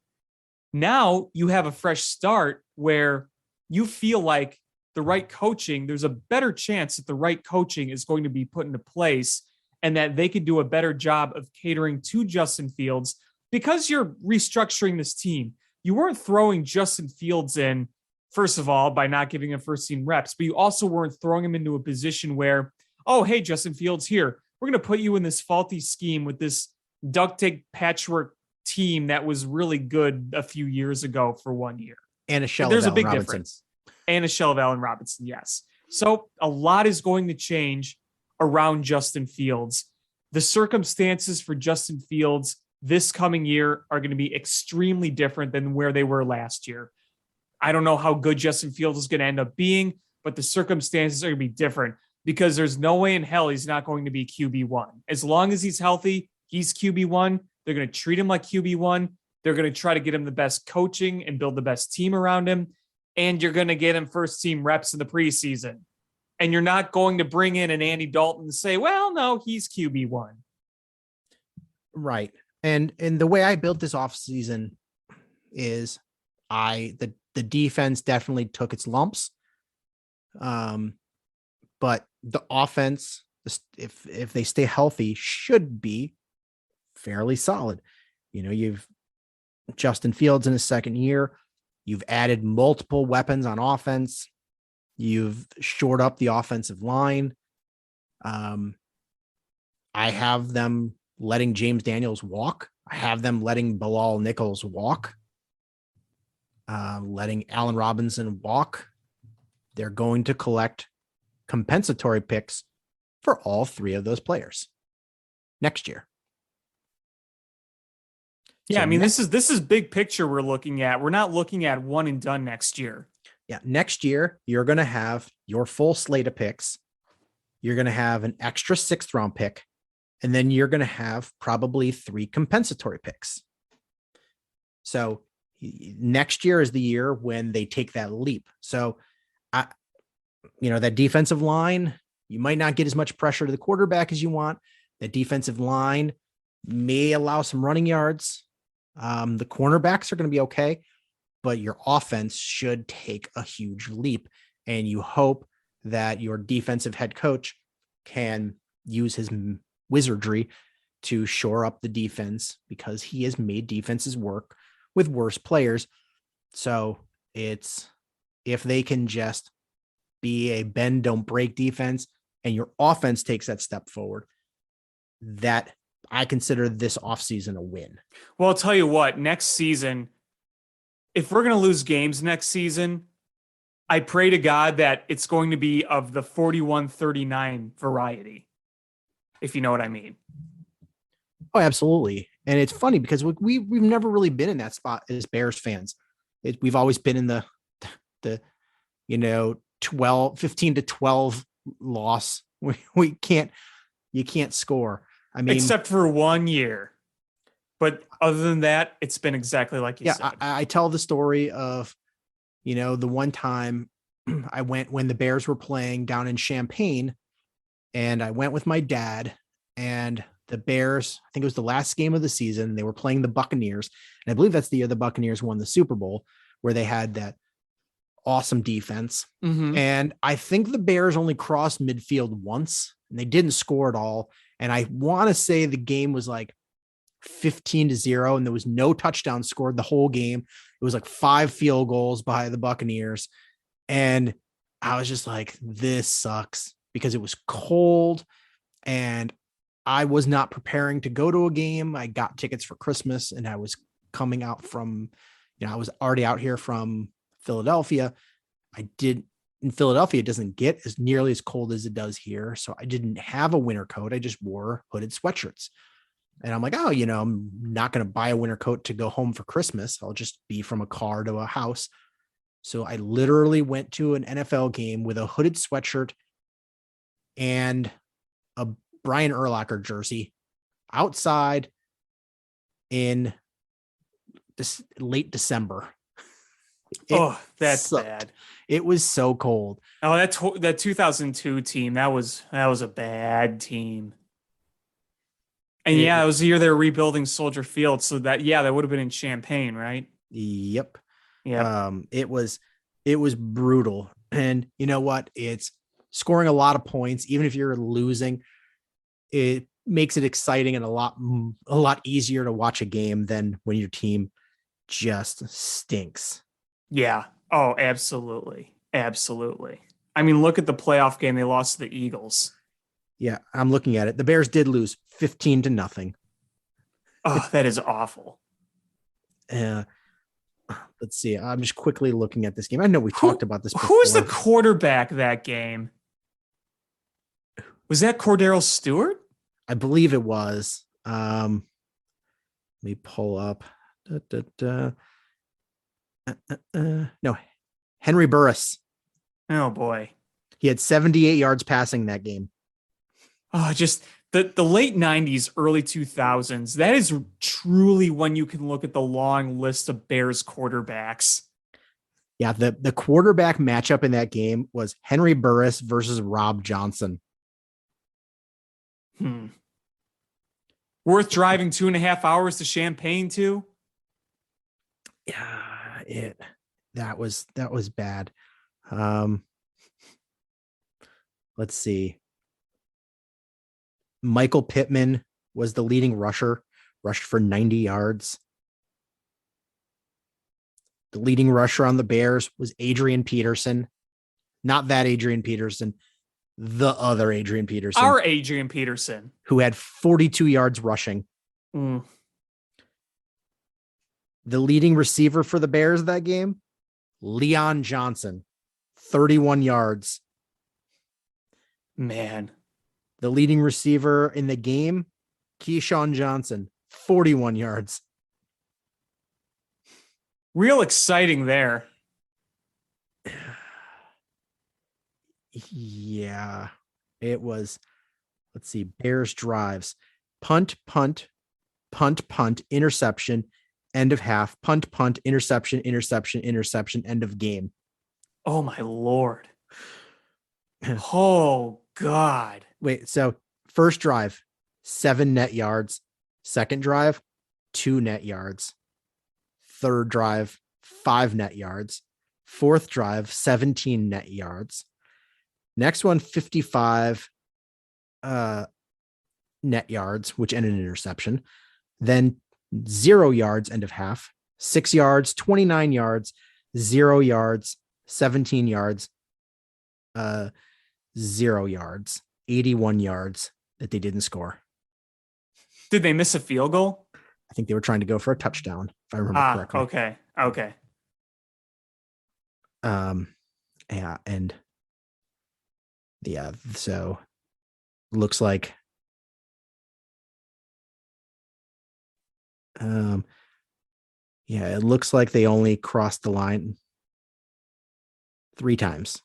Now you have a fresh start where you feel like the right coaching, there's a better chance that the right coaching is going to be put into place and that they could do a better job of catering to Justin Fields because you're restructuring this team. You weren't throwing Justin Fields in, first of all, by not giving him first team reps, but you also weren't throwing him into a position where, oh, hey, Justin Fields, here, we're going to put you in this faulty scheme with this duct tape patchwork team that was really good a few years ago for 1 year.
And a shell
There's
of
a big
Allen
difference. And a shell of Allen Robinson, yes. So a lot is going to change around Justin Fields. The circumstances for Justin Fields this coming year are going to be extremely different than where they were last year. I don't know how good Justin Fields is going to end up being, but the circumstances are going to be different because there's no way in hell he's not going to be QB1. As long as he's healthy, he's QB1. They're going to treat him like QB1. They're going to try to get him the best coaching and build the best team around him. And you're going to get him first team reps in the preseason. And you're not going to bring in an Andy Dalton and say, well, no, he's QB1.
Right. And the way I built this offseason is the defense definitely took its lumps. But the offense, if they stay healthy, should be fairly solid. You've Justin Fields in his second year. You've added multiple weapons on offense. You've shored up the offensive line. I have them letting James Daniels walk. I have them letting Bilal Nichols walk. Letting Allen Robinson walk. They're going to collect compensatory picks for all three of those players next year.
Yeah, so I mean, this is big picture we're looking at. We're not looking at one and done next year.
Yeah, next year, you're going to have your full slate of picks. You're going to have an extra 6th round pick, and then you're going to have probably 3 compensatory picks. So next year is the year when they take that leap. So, that defensive line, you might not get as much pressure to the quarterback as you want. That defensive line may allow some running yards. The cornerbacks are going to be okay, but your offense should take a huge leap. And you hope that your defensive head coach can use his wizardry to shore up the defense because he has made defenses work with worse players. So it's, if they can just be a bend, don't break defense and your offense takes that step forward, that I consider this offseason a win.
Well, I'll tell you what, next season, if we're going to lose games next season, I pray to God that it's going to be of the 41-39 variety, if you know what I mean.
Oh, absolutely. And it's funny because we've never really been in that spot as Bears fans. We've always been in the 15 to 12 loss. You can't score. I mean,
except for 1 year. But other than that, it's been exactly like you said.
I tell the story of, the one time I went when the Bears were playing down in Champaign, and I went with my dad, and the Bears, I think it was the last game of the season. They were playing the Buccaneers. And I believe that's the year the Buccaneers won the Super Bowl, where they had that awesome defense.
Mm-hmm.
And I think the Bears only crossed midfield once, and they didn't score at all. And I want to say the game was like 15-0, and there was no touchdown scored the whole game. It was like 5 field goals by the Buccaneers. And I was just like, this sucks, because it was cold and I was not preparing to go to a game. I got tickets for Christmas, and I was coming out from, I was already out here from Philadelphia. In Philadelphia, it doesn't get as nearly as cold as it does here. So I didn't have a winter coat. I just wore hooded sweatshirts. And I'm like, I'm not going to buy a winter coat to go home for Christmas. I'll just be from a car to a house. So I literally went to an NFL game with a hooded sweatshirt and a Brian Urlacher jersey outside in this late December.
That's
sucked.
bad.
It was so cold.
Oh, that 2002 team, that was a bad team. And it was the year they were rebuilding Soldier Field, so that would have been in Champaign, right?
Yep.
Yeah.
It was brutal. And you know what? It's scoring a lot of points, even if you're losing. It makes it exciting and a lot easier to watch a game than when your team just stinks.
Yeah.
Oh, absolutely. Absolutely. I mean, look at the playoff game they lost to the Eagles.
Yeah, I'm looking at it. The Bears did lose 15-0.
Oh, that is awful.
Let's see. I'm just quickly looking at this game. I know we talked about this before.
Who's the quarterback that game? Was that Cordero Stewart?
I believe it was. Let me pull up. No, Henry Burris.
Oh, boy.
He had 78 yards passing that game.
Oh, just the late 90s, early 2000s. That is truly when you can look at the long list of Bears quarterbacks.
Yeah, the quarterback matchup in that game was Henry Burris versus Rob Johnson.
Worth driving 2.5 hours to Champaign to?
Yeah, that was bad. Let's see. Michael Pittman was the leading rusher, rushed for 90 yards. The leading rusher on the Bears was Adrian Peterson. Not that Adrian Peterson, the other Adrian Peterson.
Our Adrian Peterson.
Who had 42 yards rushing. The leading receiver for the Bears that game, Leon Johnson, 31 yards.
Man.
The leading receiver in the game, Keyshawn Johnson, 41 yards.
Real exciting there.
Yeah, it was. Let's see. Bears drives. Punt, interception, end of half. Punt, interception, end of game.
Oh, my Lord. Oh, God.
Wait, so first drive, 7 net yards. Second drive, 2 net yards. Third drive, 5 net yards. Fourth drive, 17 net yards. Next one, 55 net yards, which ended in an interception. Then 0 yards, end of half. 6 yards, 29 yards, 0 yards, 17 yards, 0 yards, 81 yards that they didn't score.
Did they miss a field goal?
I think they were trying to go for a touchdown, if I remember correctly.
Okay.
Yeah, and yeah, so looks like it looks like they only crossed the line 3 times.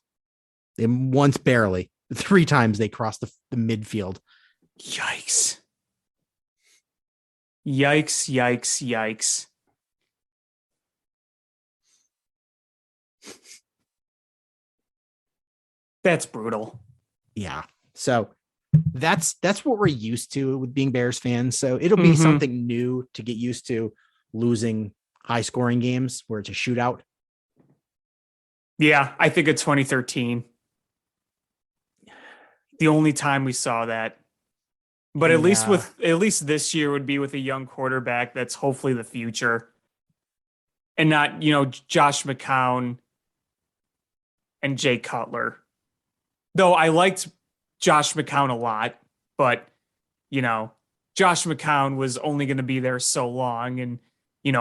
once barely. 3 times they crossed the midfield.
Yikes. Yikes, yikes, yikes. That's brutal.
Yeah. So that's what we're used to with being Bears fans. So it'll be something new to get used to, losing high scoring games where it's a shootout.
Yeah, I think of 2013. The only time we saw that. But at least this year would be with a young quarterback that's hopefully the future. And not, Josh McCown and Jay Cutler. Though I liked Josh McCown a lot, but Josh McCown was only going to be there so long, and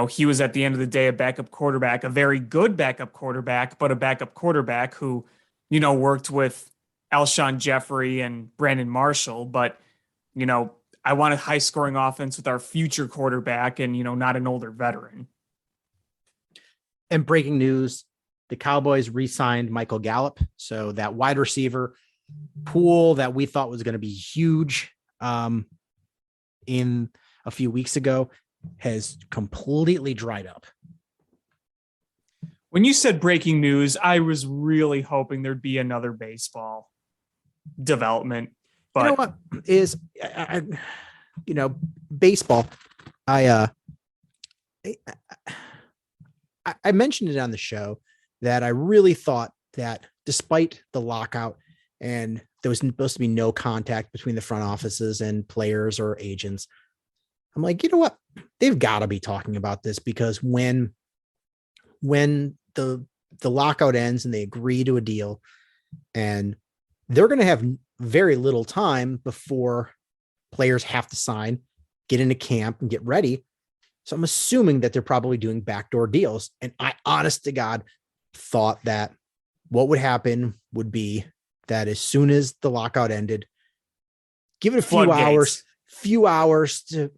he was at the end of the day a backup quarterback, a very good backup quarterback, but a backup quarterback who worked with Alshon Jeffrey and Brandon Marshall. But I want a high scoring offense with our future quarterback and not an older veteran.
And breaking news, the Cowboys re-signed Michael Gallup. So that wide receiver pool that we thought was going to be huge in a few weeks ago has completely dried up.
When you said breaking news, I was really hoping there'd be another baseball development. But
you know what is, baseball. I mentioned it on the show that I really thought that despite the lockout and there was supposed to be no contact between the front offices and players or agents, I'm like, you know what? They've got to be talking about this, because when the lockout ends and they agree to a deal, and they're going to have very little time before players have to sign, get into camp and get ready. So I'm assuming that they're probably doing backdoor deals. And I, honest to God, thought that what would happen would be that as soon as the lockout ended, give it a few hours to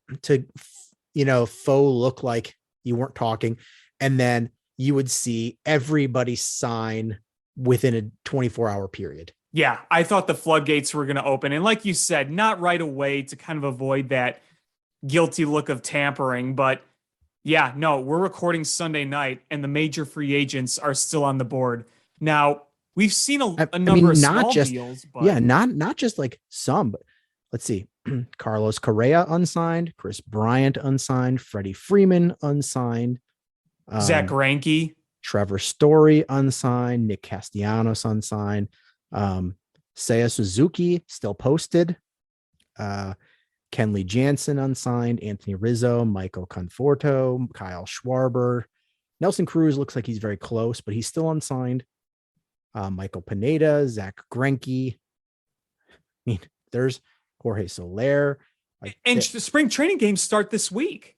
faux look like you weren't talking. And then you would see everybody sign within a 24-hour period.
Yeah, I thought the floodgates were going to open. And like you said, not right away to kind of avoid that guilty look of tampering. But yeah, no, we're recording Sunday night and the major free agents are still on the board. Now, we've seen a number of small deals. But
yeah, not just like some, but let's see. Carlos Correa unsigned, Chris Bryant unsigned, Freddie Freeman unsigned,
Zach Greinke,
Trevor Story unsigned, Nick Castellanos unsigned, Seiya Suzuki still posted, Kenley Jansen unsigned, Anthony Rizzo, Michael Conforto, Kyle Schwarber, Nelson Cruz looks like he's very close, but he's still unsigned. Michael Pineda, Zach Greinke. I mean, there's Jorge Soler.
And the spring training games start this week.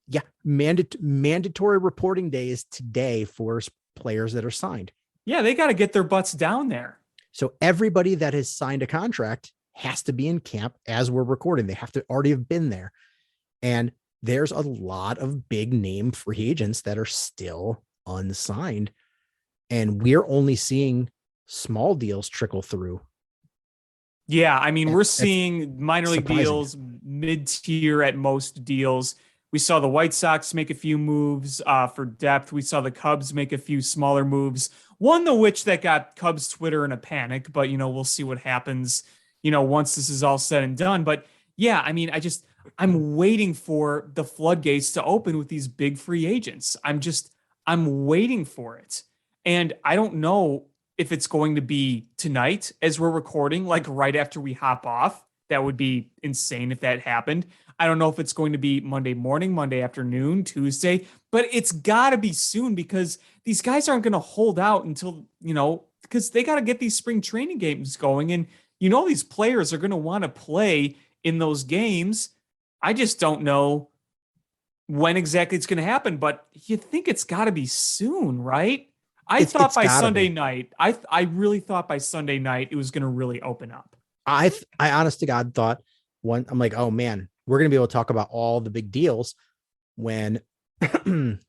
Yeah, mandatory reporting day is today for players that are signed.
Yeah, they got to get their butts down there.
So everybody that has signed a contract has to be in camp as we're recording. They have to already have been there. And there's a lot of big name free agents that are still unsigned. And we're only seeing small deals trickle through.
Yeah, I mean, we're seeing minor league deals, mid-tier at most deals. We saw the White Sox make a few moves for depth. We saw the Cubs make a few smaller moves. One of which that got Cubs Twitter in a panic, but we'll see what happens, once this is all said and done. But yeah, I mean, I'm waiting for the floodgates to open with these big free agents. I'm waiting for it. And I don't know if it's going to be tonight as we're recording, like right after we hop off. That would be insane if that happened. I don't know if it's going to be Monday morning, Monday afternoon, Tuesday, but it's got to be soon, because these guys aren't going to hold out until, because they got to get these spring training games going. And, these players are going to want to play in those games. I just don't know when exactly it's going to happen, but you think it's got to be soon, right? I thought by Sunday night, I really thought by Sunday night it was going to really open up.
I honest to God thought I'm like, oh man, we're going to be able to talk about all the big deals when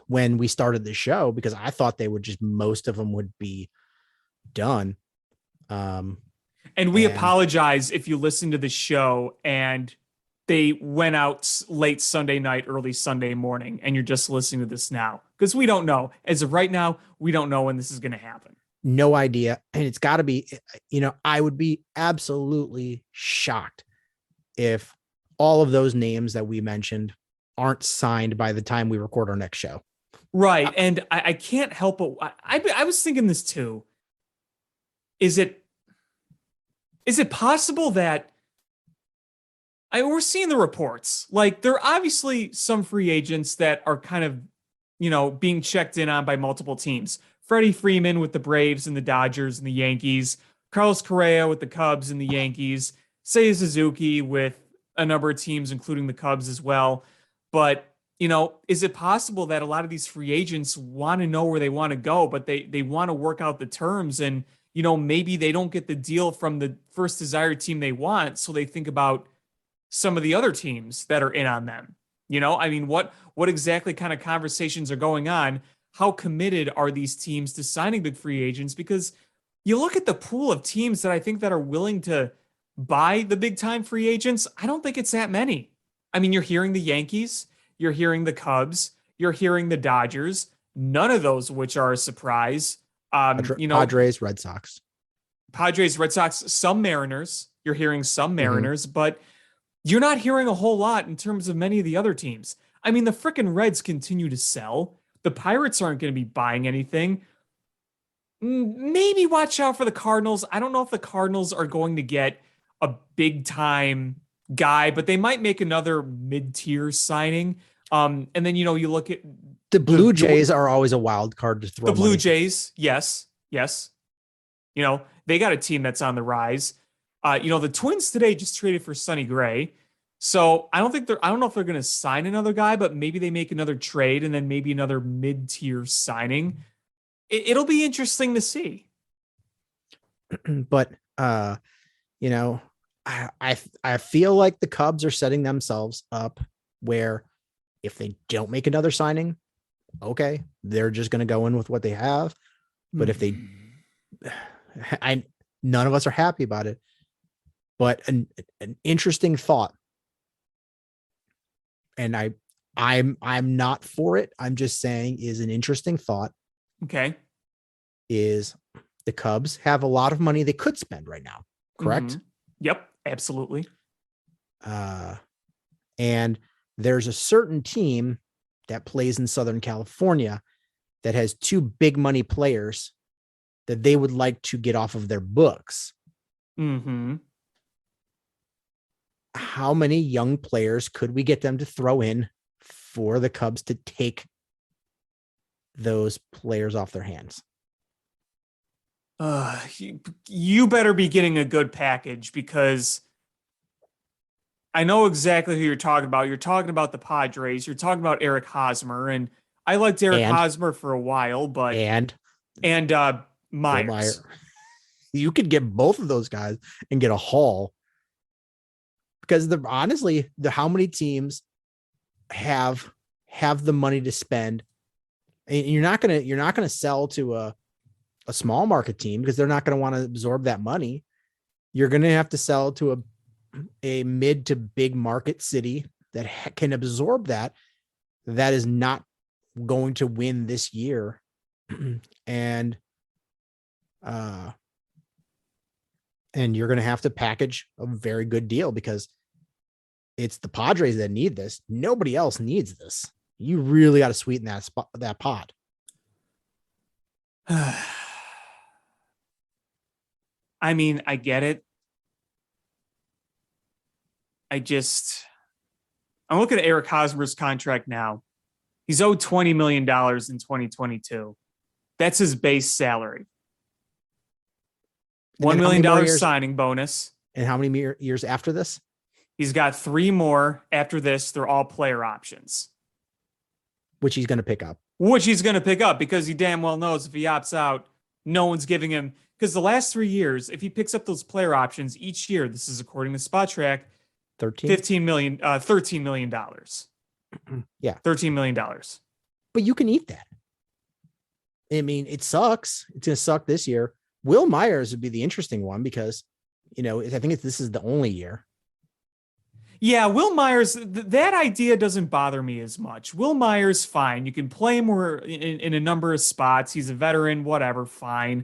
we started the show, because I thought they would just, most of them would be done.
And we apologize if you listen to the show and they went out late Sunday night, early Sunday morning, and you're just listening to this now. Because we don't know. As of right now, we don't know when this is going to happen.
No idea. And it's got to be, I would be absolutely shocked if all of those names that we mentioned aren't signed by the time we record our next show.
Right. And I can't help but I was thinking this too. Is it possible that we're seeing the reports, like there are obviously some free agents that are kind of, being checked in on by multiple teams. Freddie Freeman with the Braves and the Dodgers and the Yankees, Carlos Correa with the Cubs and the Yankees, Seiya Suzuki with a number of teams, including the Cubs as well. But, is it possible that a lot of these free agents want to know where they want to go, but they want to work out the terms and, maybe they don't get the deal from the first desired team they want. So they think about some of the other teams that are in on them. What exactly kind of conversations are going on? How committed are these teams to signing big free agents? Because you look at the pool of teams that I think that are willing to buy the big time free agents. I don't think it's that many. You're hearing the Yankees, you're hearing the Cubs, you're hearing the Dodgers, none of those which are a surprise.
Padres, Red Sox,
some Mariners, you're hearing some Mariners, but you're not hearing a whole lot in terms of many of the other teams. The frickin' Reds continue to sell. The Pirates aren't going to be buying anything. Maybe watch out for the Cardinals. I don't know if the Cardinals are going to get a big time guy, but they might make another mid-tier signing. And then, you look at
the Blue Jays are always a wild card to throw.
The Blue Jays. Yes. They got a team that's on the rise. The Twins today just traded for Sonny Gray. So I don't know if they're going to sign another guy, but maybe they make another trade and then maybe another mid-tier signing. It'll be interesting to see.
But, I feel like the Cubs are setting themselves up where if they don't make another signing, okay, they're just going to go in with what they have. But if they, none of us are happy about it, but an interesting thought. And I'm not for it. I'm just saying is an interesting thought.
Okay.
Is the Cubs have a lot of money they could spend right now. Correct?
Mm-hmm. Yep. Absolutely.
And there's a certain team that plays in Southern California that has two big money players that they would like to get off of their books.
Mm-hmm.
How many young players could we get them to throw in for the Cubs to take those players off their hands?
You better be getting a good package because I know exactly who you're talking about. You're talking about the Padres. You're talking about Eric Hosmer, and I liked Eric Hosmer for a while, but and Myers.
You could get both of those guys and get a haul. Because how many teams have the money to spend, and you're not gonna sell to a small market team because they're not going to want to absorb that money. You're going to have to sell to a mid to big market city that can absorb that. That is not going to win this year, and you're going to have to package a very good deal because it's the Padres that need this. Nobody else needs this. You really got to sweeten that pot.
I get it. I'm looking at Eric Hosmer's contract now. He's owed $20 million in 2022. That's his base salary. $1 million signing bonus.
And how many years after this?
He's got 3 more after this. They're all player options.
Which he's going to pick up.
Because he damn well knows if he opts out, no one's giving him. Because the last 3 years, if he picks up those player options each year, this is according to Spot Track, $13 million.
Yeah.
$13 million.
But you can eat that. It sucks. It's going to suck this year, Will Myers would be the interesting one because, I think this is the only year.
Yeah, Will Myers, that idea doesn't bother me as much. Will Myers, fine. You can play him in a number of spots. He's a veteran, whatever, fine.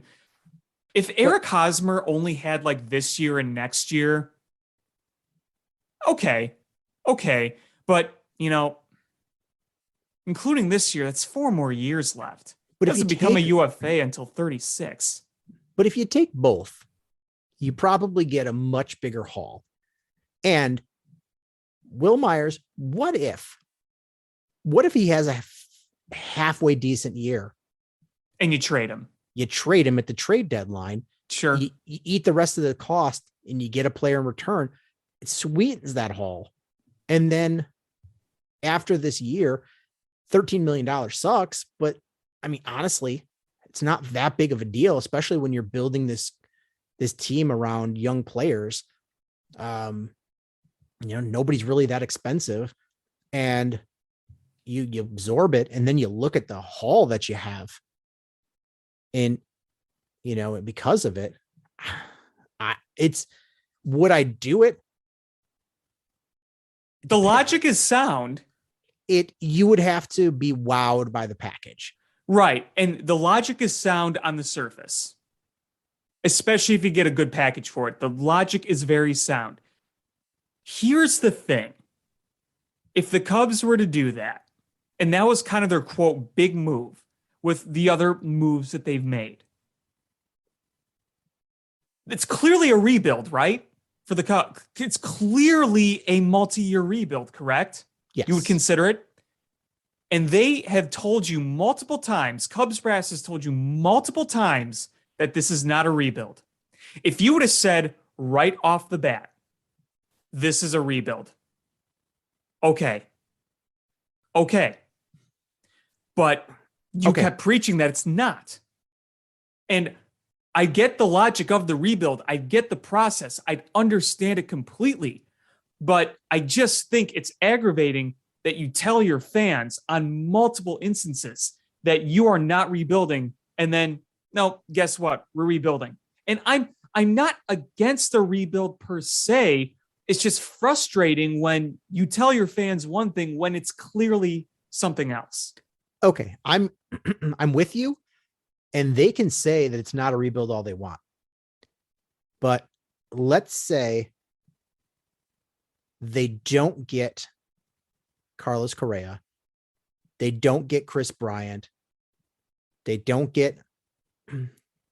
If Eric Hosmer only had like this year and next year, okay. But, including this year, that's 4 more years left. But doesn't become a UFA until 36.
But if you take both, you probably get a much bigger haul. And Will Myers, what if he has a halfway decent year
and you trade him?
You trade him at the trade deadline.
Sure.
You eat the rest of the cost and you get a player in return. It sweetens that haul. And then after this year, $13 million sucks. But I mean, honestly, it's not that big of a deal, especially when you're building this team around young players. Nobody's really that expensive, and you absorb it, and then you look at the haul that you have, and because of it, would I do it?
The logic is sound.
You would have to be wowed by the package,
right? And the logic is sound on the surface, especially if you get a good package for it. The logic is very sound. Here's the thing. If the Cubs were to do that, and that was kind of their, quote, big move with the other moves that they've made, it's clearly a rebuild, right? For the Cubs. It's clearly a multi-year rebuild, correct?
Yes.
You would consider it? And they have told you multiple times, Cubs brass has told you multiple times that this is not a rebuild. If you would have said right off the bat, this is a rebuild. Okay. But you kept preaching that it's not. And I get the logic of the rebuild. I get the process. I understand it completely. But I just think it's aggravating that you tell your fans on multiple instances that you are not rebuilding. And then, no, guess what? We're rebuilding. And I'm not against the rebuild per se. It's just frustrating when you tell your fans one thing when it's clearly something else.
Okay, I'm with you, and they can say that it's not a rebuild all they want. But let's say they don't get Carlos Correa, they don't get Chris Bryant, they don't get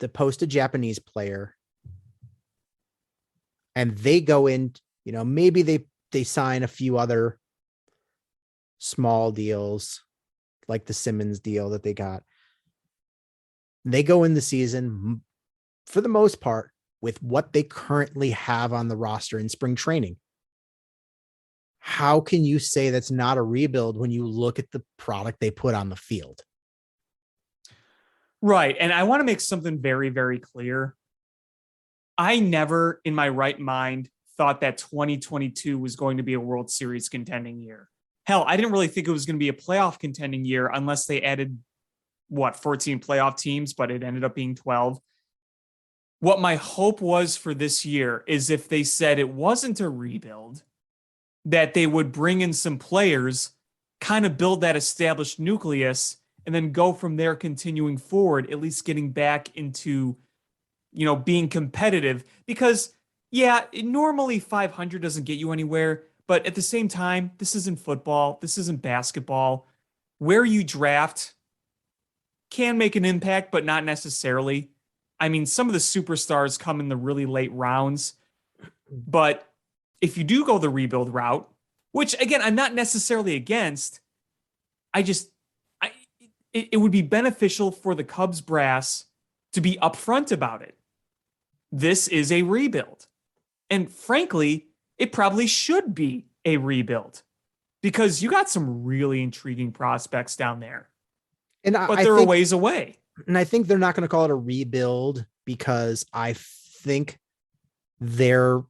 the posted Japanese player, and they go in. Maybe they sign a few other small deals like the Simmons deal that they got. They go in the season for the most part with what they currently have on the roster in spring training. How can you say that's not a rebuild when you look at the product they put on the field?
Right. And I want to make something very, very clear. I never in my right mind thought that 2022 was going to be a World Series contending year. Hell, I didn't really think it was going to be a playoff contending year unless they added 14 playoff teams, but it ended up being 12. What my hope was for this year is if they said it wasn't a rebuild, that they would bring in some players, kind of build that established nucleus, and then go from there continuing forward, at least getting back into, being competitive. Because yeah, normally 500 doesn't get you anywhere, but at the same time, this isn't football. This isn't basketball. Where you draft can make an impact, but not necessarily. I mean, some of the superstars come in the really late rounds, but if you do go the rebuild route, which again, I'm not necessarily against, it would be beneficial for the Cubs brass to be upfront about it. This is a rebuild. And frankly, it probably should be a rebuild because you got some really intriguing prospects down there. But they're a ways away.
And I think they're not going to call it a rebuild because I think their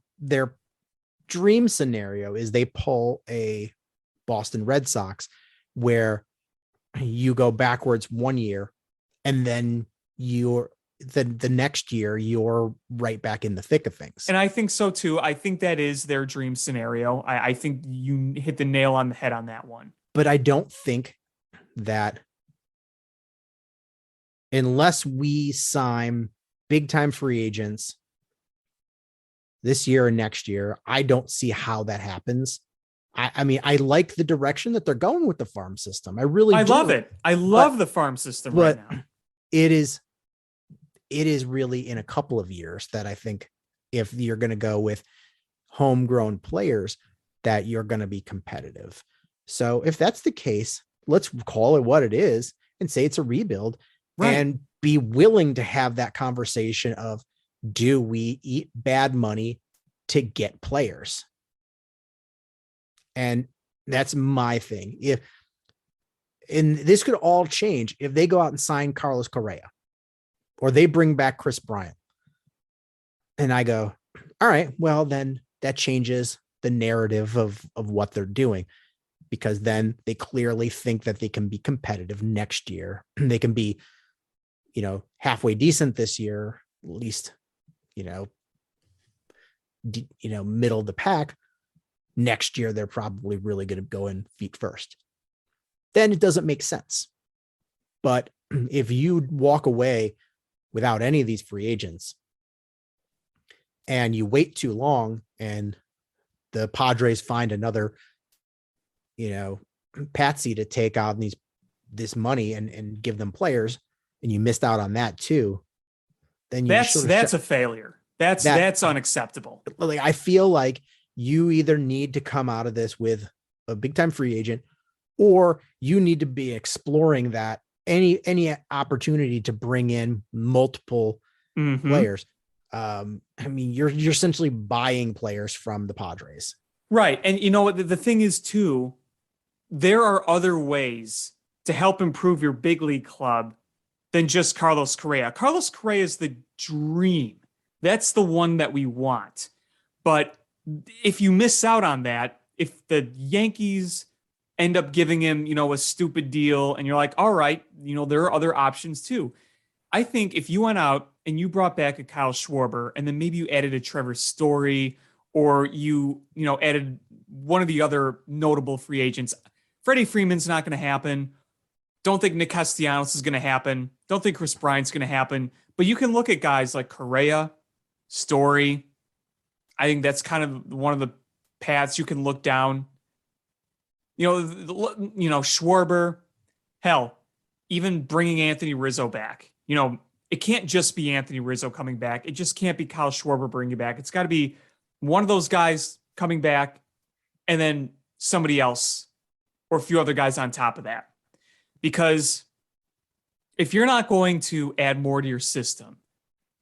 dream scenario is they pull a Boston Red Sox where you go backwards one year and then you're the next year you're right back in the thick of things.
And I think so too. I think that is their dream scenario. I think you hit the nail on the head on that one.
But I don't think that unless we sign big time free agents this year and next year, I don't see how that happens. I mean, I like the direction that they're going with the farm system. I really do.
Love it. I love the farm system right now.
It is really in a couple of years that I think if you're going to go with homegrown players, that you're going to be competitive. So if that's the case, let's call it what it is and say it's a rebuild, and be willing to have that conversation of, do we eat bad money to get players? And that's my thing. And this could all change if they go out and sign Carlos Correa, or they bring back Chris Bryant. And I go, all right, well, then that changes the narrative of what they're doing, because then they clearly think that they can be competitive next year. They can be, halfway decent this year, at least, middle of the pack. Next year, they're probably really going to go in feet first. Then it doesn't make sense. But if you walk away without any of these free agents and you wait too long and the Padres find another, patsy to take out this money and give them players, and you missed out on that too, then
that's a failure. That's unacceptable.
Like, I feel like you either need to come out of this with a big time free agent, or you need to be exploring that any opportunity to bring in multiple players. I mean, you're essentially buying players from the Padres.
Right. And you know what? The thing is too, there are other ways to help improve your big league club than just Carlos Correa. Carlos Correa is the dream. That's the one that we want. But if you miss out on that, if the Yankees end up giving him, a stupid deal, and you're like, all right, there are other options too. I think if you went out and you brought back a Kyle Schwarber, and then maybe you added a Trevor Story, or you added one of the other notable free agents. Freddie Freeman's not going to happen. Don't think Nick Castellanos is going to happen. Don't think Chris Bryant's going to happen. But you can look at guys like Correa, Story. I think that's kind of one of the paths you can look down. Schwarber, hell, even bringing Anthony Rizzo back. It can't just be Anthony Rizzo coming back. It just can't be Kyle Schwarber bringing it back. It's got to be one of those guys coming back, and then somebody else or a few other guys on top of that. Because if you're not going to add more to your system,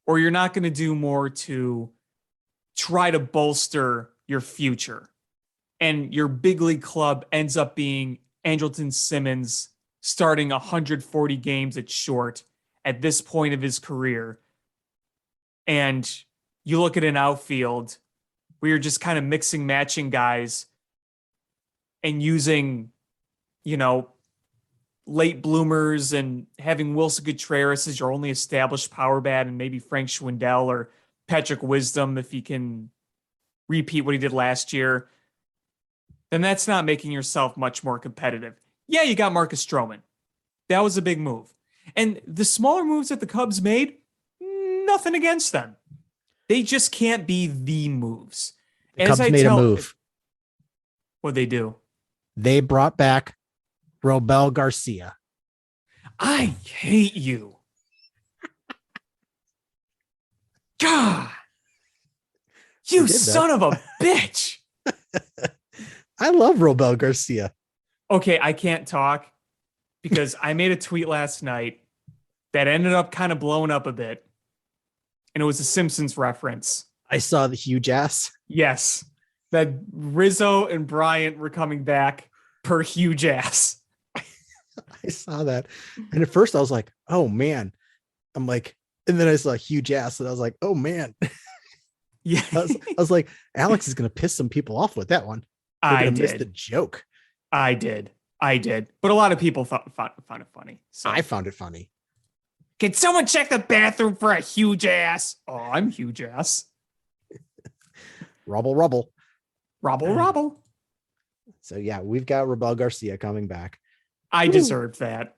or you're not going to do more to try to bolster your future, and your big league club ends up being Andrelton Simmons starting 140 games at short at this point of his career, and you look at an outfield where you're just kind of mixing, matching guys and using, late bloomers, and having Wilson Contreras as your only established power bat, and maybe Frank Schwindel or Patrick Wisdom if he can repeat what he did last year, then that's not making yourself much more competitive. Yeah, you got Marcus Stroman. That was a big move. And the smaller moves that the Cubs made, nothing against them. They just can't be the moves.
The Cubs made a move.
What'd they do?
They brought back Robel Garcia.
I hate you. God. You son of a bitch.
I love Robel Garcia.
Okay, I can't talk because I made a tweet last night that ended up kind of blowing up a bit. And it was a Simpsons reference.
I saw the huge ass.
Yes. That Rizzo and Bryant were coming back per huge ass.
I saw that. And at first I was like, oh man. I'm like, and then I saw huge ass and I was like, oh man.
Yeah.
I was like, Alex is going to piss some people off with that one.
I
missed the joke.
I did. But a lot of people found it funny. So.
I found it funny.
Can someone check the bathroom for a huge ass? Oh, I'm huge ass.
Rubble, rubble.
Rubble.
So yeah, we've got Rabel Garcia coming back.
I deserve that.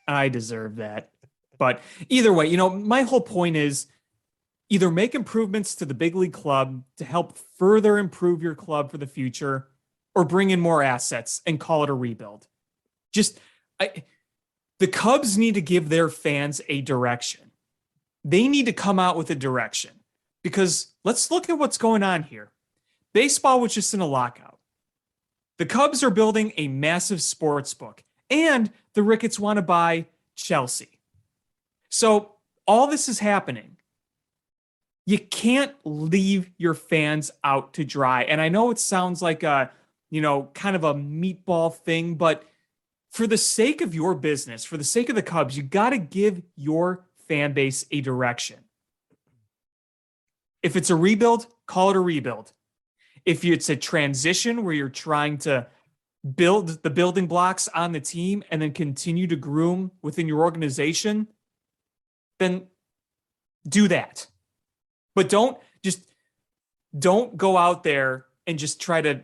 I deserve that. But either way, you know, my whole point is either make improvements to the big league club to help further improve your club for the future, or bring in more assets and call it a rebuild. The Cubs need to give their fans a direction. They need to come out with a direction, because let's look at what's going on here. Baseball was just in a lockout. The Cubs are building a massive sports book, and the Ricketts want to buy Chelsea. So all this is happening. You can't leave your fans out to dry. And I know it sounds like a, kind of a meatball thing, but for the sake of your business, for the sake of the Cubs, you got to give your fan base a direction. If it's a rebuild, call it a rebuild. If it's a transition where you're trying to build the building blocks on the team and then continue to groom within your organization, then do that. But don't go out there and just try to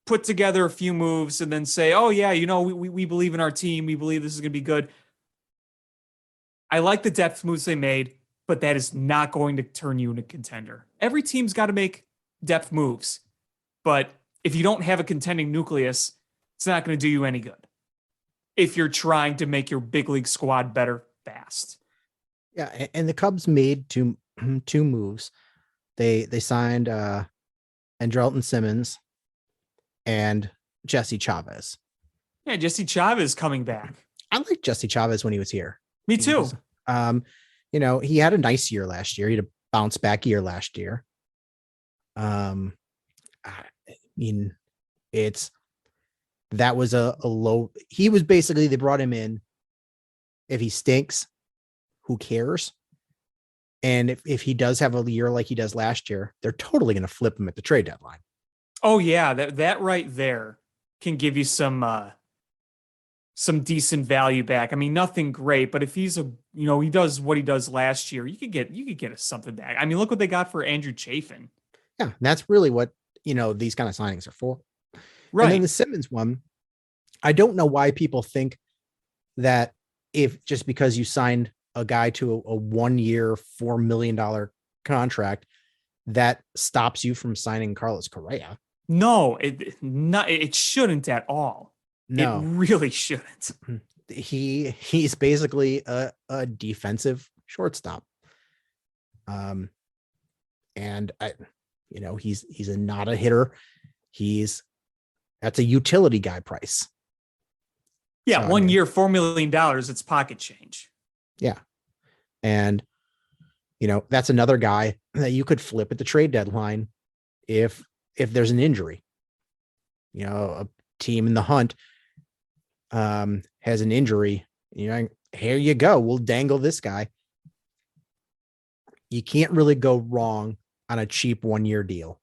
put together a few moves and then say, oh yeah, we believe in our team. We believe this is going to be good. I like the depth moves they made, but that is not going to turn you into a contender. Every team's got to make depth moves, but if you don't have a contending nucleus, it's not going to do you any good if you're trying to make your big league squad better fast.
Yeah, and the Cubs made two moves. They signed Andrelton Simmons and Jesse Chavez.
Yeah, Jesse Chavez coming back.
I liked Jesse Chavez when he was here.
Me too.
He had a nice year last year. He had a bounce back year last year. That was a low. He was basically, they brought him in. If he stinks, who cares? And if he does have a year like he does last year, they're totally going to flip him at the trade deadline.
Oh yeah, that right there can give you some decent value back. I mean, nothing great, but if he's he does what he does last year, you could get something back. I mean, look what they got for Andrew Chafin.
Yeah, that's really what these kind of signings are for.
Right.
And then the Simmons one, I don't know why people think that if just because you signed a guy to a 1 year, $4 million contract, that stops you from signing Carlos Correa.
No, it shouldn't at all.
No,
it really shouldn't.
He's basically a defensive shortstop. And he's not a hitter. That's a utility guy price.
Yeah,
so,
1 year, $4 million. It's pocket change.
Yeah, and that's another guy that you could flip at the trade deadline if there's an injury. A team in the hunt has an injury. Here you go. We'll dangle this guy. You can't really go wrong on a cheap 1 year deal.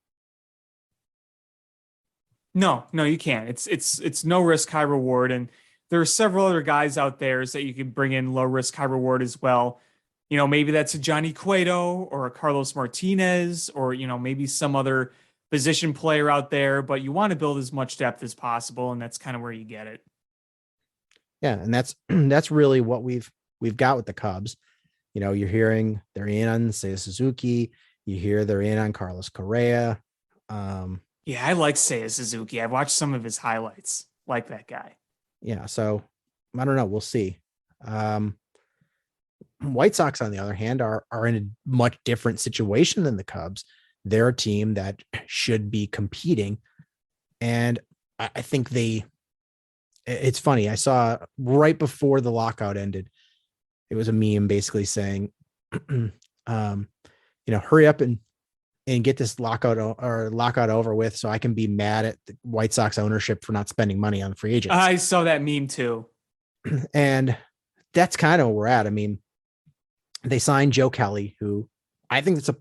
No, you can't. It's no risk, high reward. And there are several other guys out there that you can bring in low risk, high reward as well. Maybe that's a Johnny Cueto or a Carlos Martinez, or, maybe some other position player out there, but you want to build as much depth as possible. And that's kind of where you get it.
Yeah. And that's really what we've got with the Cubs. You're hearing they're in on Seiya Suzuki. You hear they're in on Carlos Correa.
Yeah, I like Seiya Suzuki. I've watched some of his highlights. Like that guy.
Yeah, so I don't know. We'll see. White Sox, on the other hand, are in a much different situation than the Cubs. They're a team that should be competing. And I think it's funny. I saw right before the lockout ended, it was a meme basically saying, hurry up and get this lockout over with so I can be mad at the White Sox ownership for not spending money on free agents.
I saw that meme too.
And that's kind of where we're at. I mean, they signed Joe Kelly, who I think that's a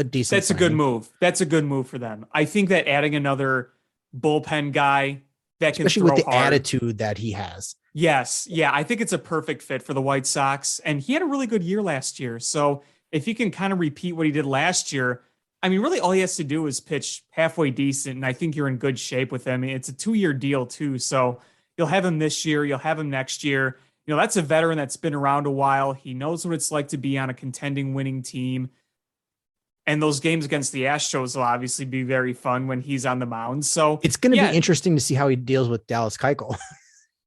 decent.
That's signing. A good move. That's a good move for them. I think that adding another bullpen guy that can
especially
throw
with the
hard.
attitude that he has.
Yes. Yeah. I think it's a perfect fit for the White Sox. And he had a really good year last year. So if he can kind of repeat what he did last year, I mean, really all he has to do is pitch halfway decent. And I think you're in good shape with him. It's a 2-year deal too. So you'll have him this year. You'll have him next year. You know, that's a veteran that's been around a while. He knows what it's like to be on a contending winning team. And those games against the Astros will obviously be very fun when he's on the mound. So
It's going to be interesting to see how he deals with Dallas Keuchel.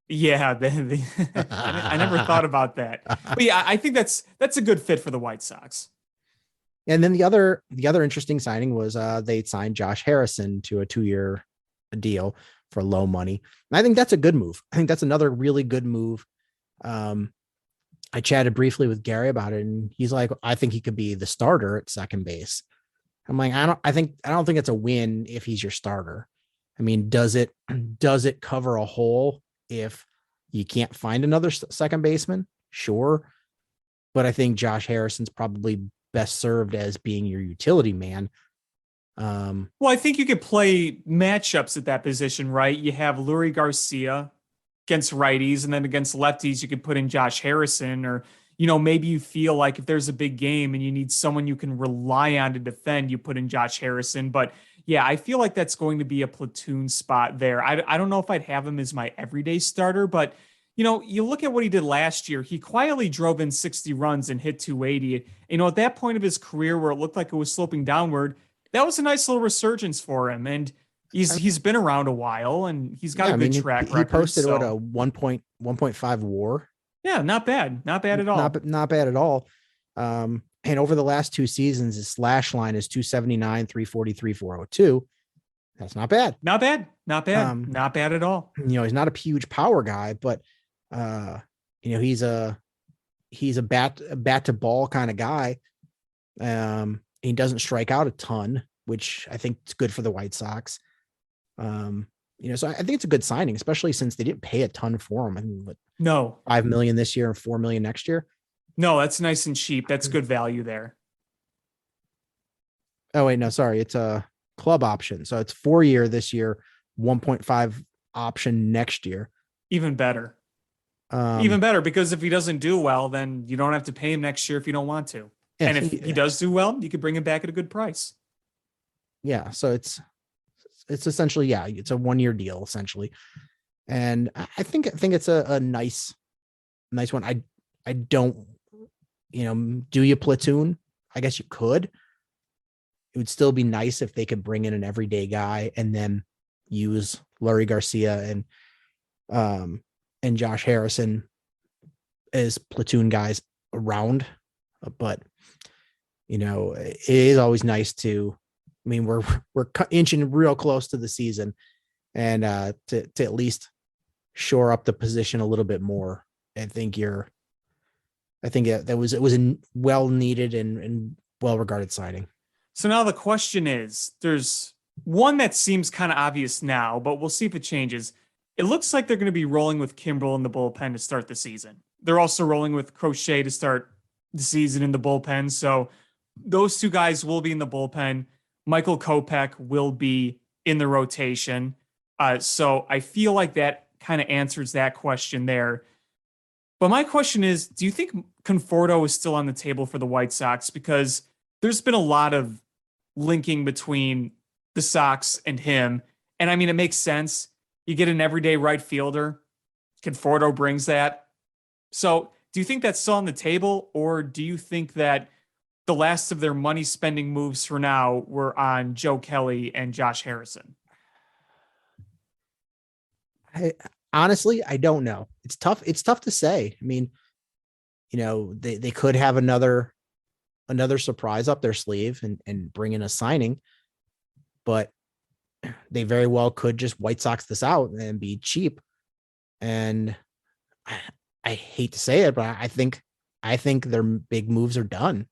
Yeah, I never thought about that. But yeah, I think that's a good fit for the White Sox.
And then the other interesting signing was they signed Josh Harrison to a 2-year deal for low money. And I think that's a good move. I think that's another really good move. I chatted briefly with Gary about it, and he's like, I think he could be the starter at second base. I'm like, I don't think it's a win if he's your starter. I mean, does it cover a hole if you can't find another second baseman? Sure. But I think Josh Harrison's probably best served as being your utility man.
Well, I think you could play matchups at that position, right? You have Lurie Garcia against righties, and then against lefties, you could put in Josh Harrison, or, you know, maybe you feel like if there's a big game and you need someone you can rely on to defend, you put in Josh Harrison. But yeah, I feel like that's going to be a platoon spot there. I don't know if I'd have him as my everyday starter, but you know, you look at what he did last year. He quietly drove in 60 runs and hit 280. You know, at that point of his career where it looked like it was sloping downward, that was a nice little resurgence for him. And he's been around a while, and he's got a good track record.
He posted what, a 1.5 WAR.
Yeah, not bad. Not bad at all.
Not bad at all. And over the last 2 seasons, his slash line is 279, 343, 402. That's not bad.
Not bad. Not bad. Not bad at all.
You know, he's not a huge power guy, but you know, he's a bat to ball kind of guy. He doesn't strike out a ton, which I think is good for the White Sox. You know, so I think it's a good signing, especially since they didn't pay a ton for him. I mean,
no,
$5 million this year and $4 million next year.
No, that's nice and cheap. That's good value there.
Oh wait, no, sorry, it's a club option, so it's 4-year this year, 1.5 option next year.
Even better. Even better, because if he doesn't do well, then you don't have to pay him next year if you don't want to. Yeah, and if he does do well, you could bring him back at a good price.
Yeah, so it's essentially, yeah, it's a 1-year deal essentially, and I think it's a nice one. I don't, you know, do you platoon? I guess you could. It would still be nice if they could bring in an everyday guy and then use Lurie Garcia and Josh Harrison as platoon guys around. But, you know, it is always nice to, I mean, we're inching real close to the season, and to at least shore up the position a little bit more. I think it was a well needed and well regarded signing.
So now the question is, there's one that seems kind of obvious now, but we'll see if it changes. It looks like they're going to be rolling with Kimbrel in the bullpen to start the season. They're also rolling with Crochet to start the season in the bullpen. So those 2 guys will be in the bullpen. Michael Kopech will be in the rotation. So I feel like that kind of answers that question there. But my question is, do you think Conforto is still on the table for the White Sox? Because there's been a lot of linking between the Sox and him. And I mean, it makes sense. You get an everyday right fielder. Conforto brings that. So do you think that's still on the table? Or do you think that the last of their money spending moves for now were on Joe Kelly and Josh Harrison?
Honestly, I don't know. It's tough. It's tough to say. I mean, you know, they could have another surprise up their sleeve and bring in a signing, but they very well could just White Sox this out and be cheap. And I hate to say it, but I think their big moves are done.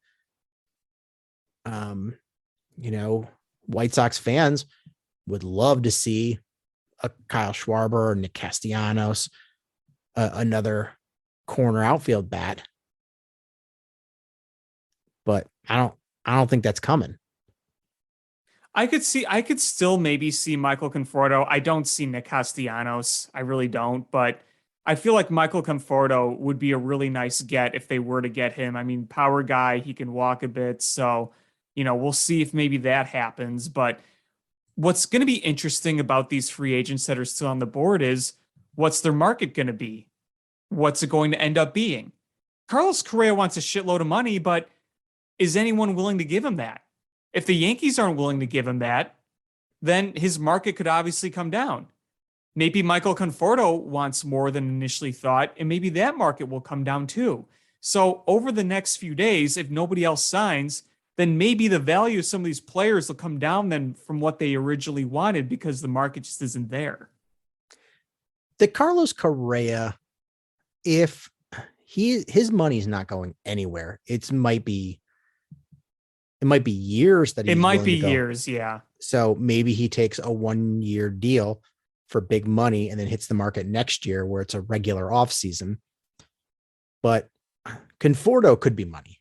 You know, White Sox fans would love to see a Kyle Schwarber or Nick Castellanos, another corner outfield bat. But I don't think that's coming.
I could still maybe see Michael Conforto. I don't see Nick Castellanos. I really don't, but I feel like Michael Conforto would be a really nice get if they were to get him. I mean, power guy, he can walk a bit. So, we'll see if maybe that happens. But what's going to be interesting about these free agents that are still on the board is what's their market going to be? What's it going to end up being? Carlos Correa wants a shitload of money, but is anyone willing to give him that? If the Yankees aren't willing to give him that, then his market could obviously come down. Maybe Michael Conforto wants more than initially thought, and maybe that market will come down too. So over the next few days, if nobody else signs, then maybe the value of some of these players will come down then from what they originally wanted because the market just isn't there.
The Carlos Correa, if his money's not going anywhere, it might be years that
it might be years. Yeah.
So maybe he takes a 1-year deal for big money and then hits the market next year where it's a regular offseason. But Conforto could be money,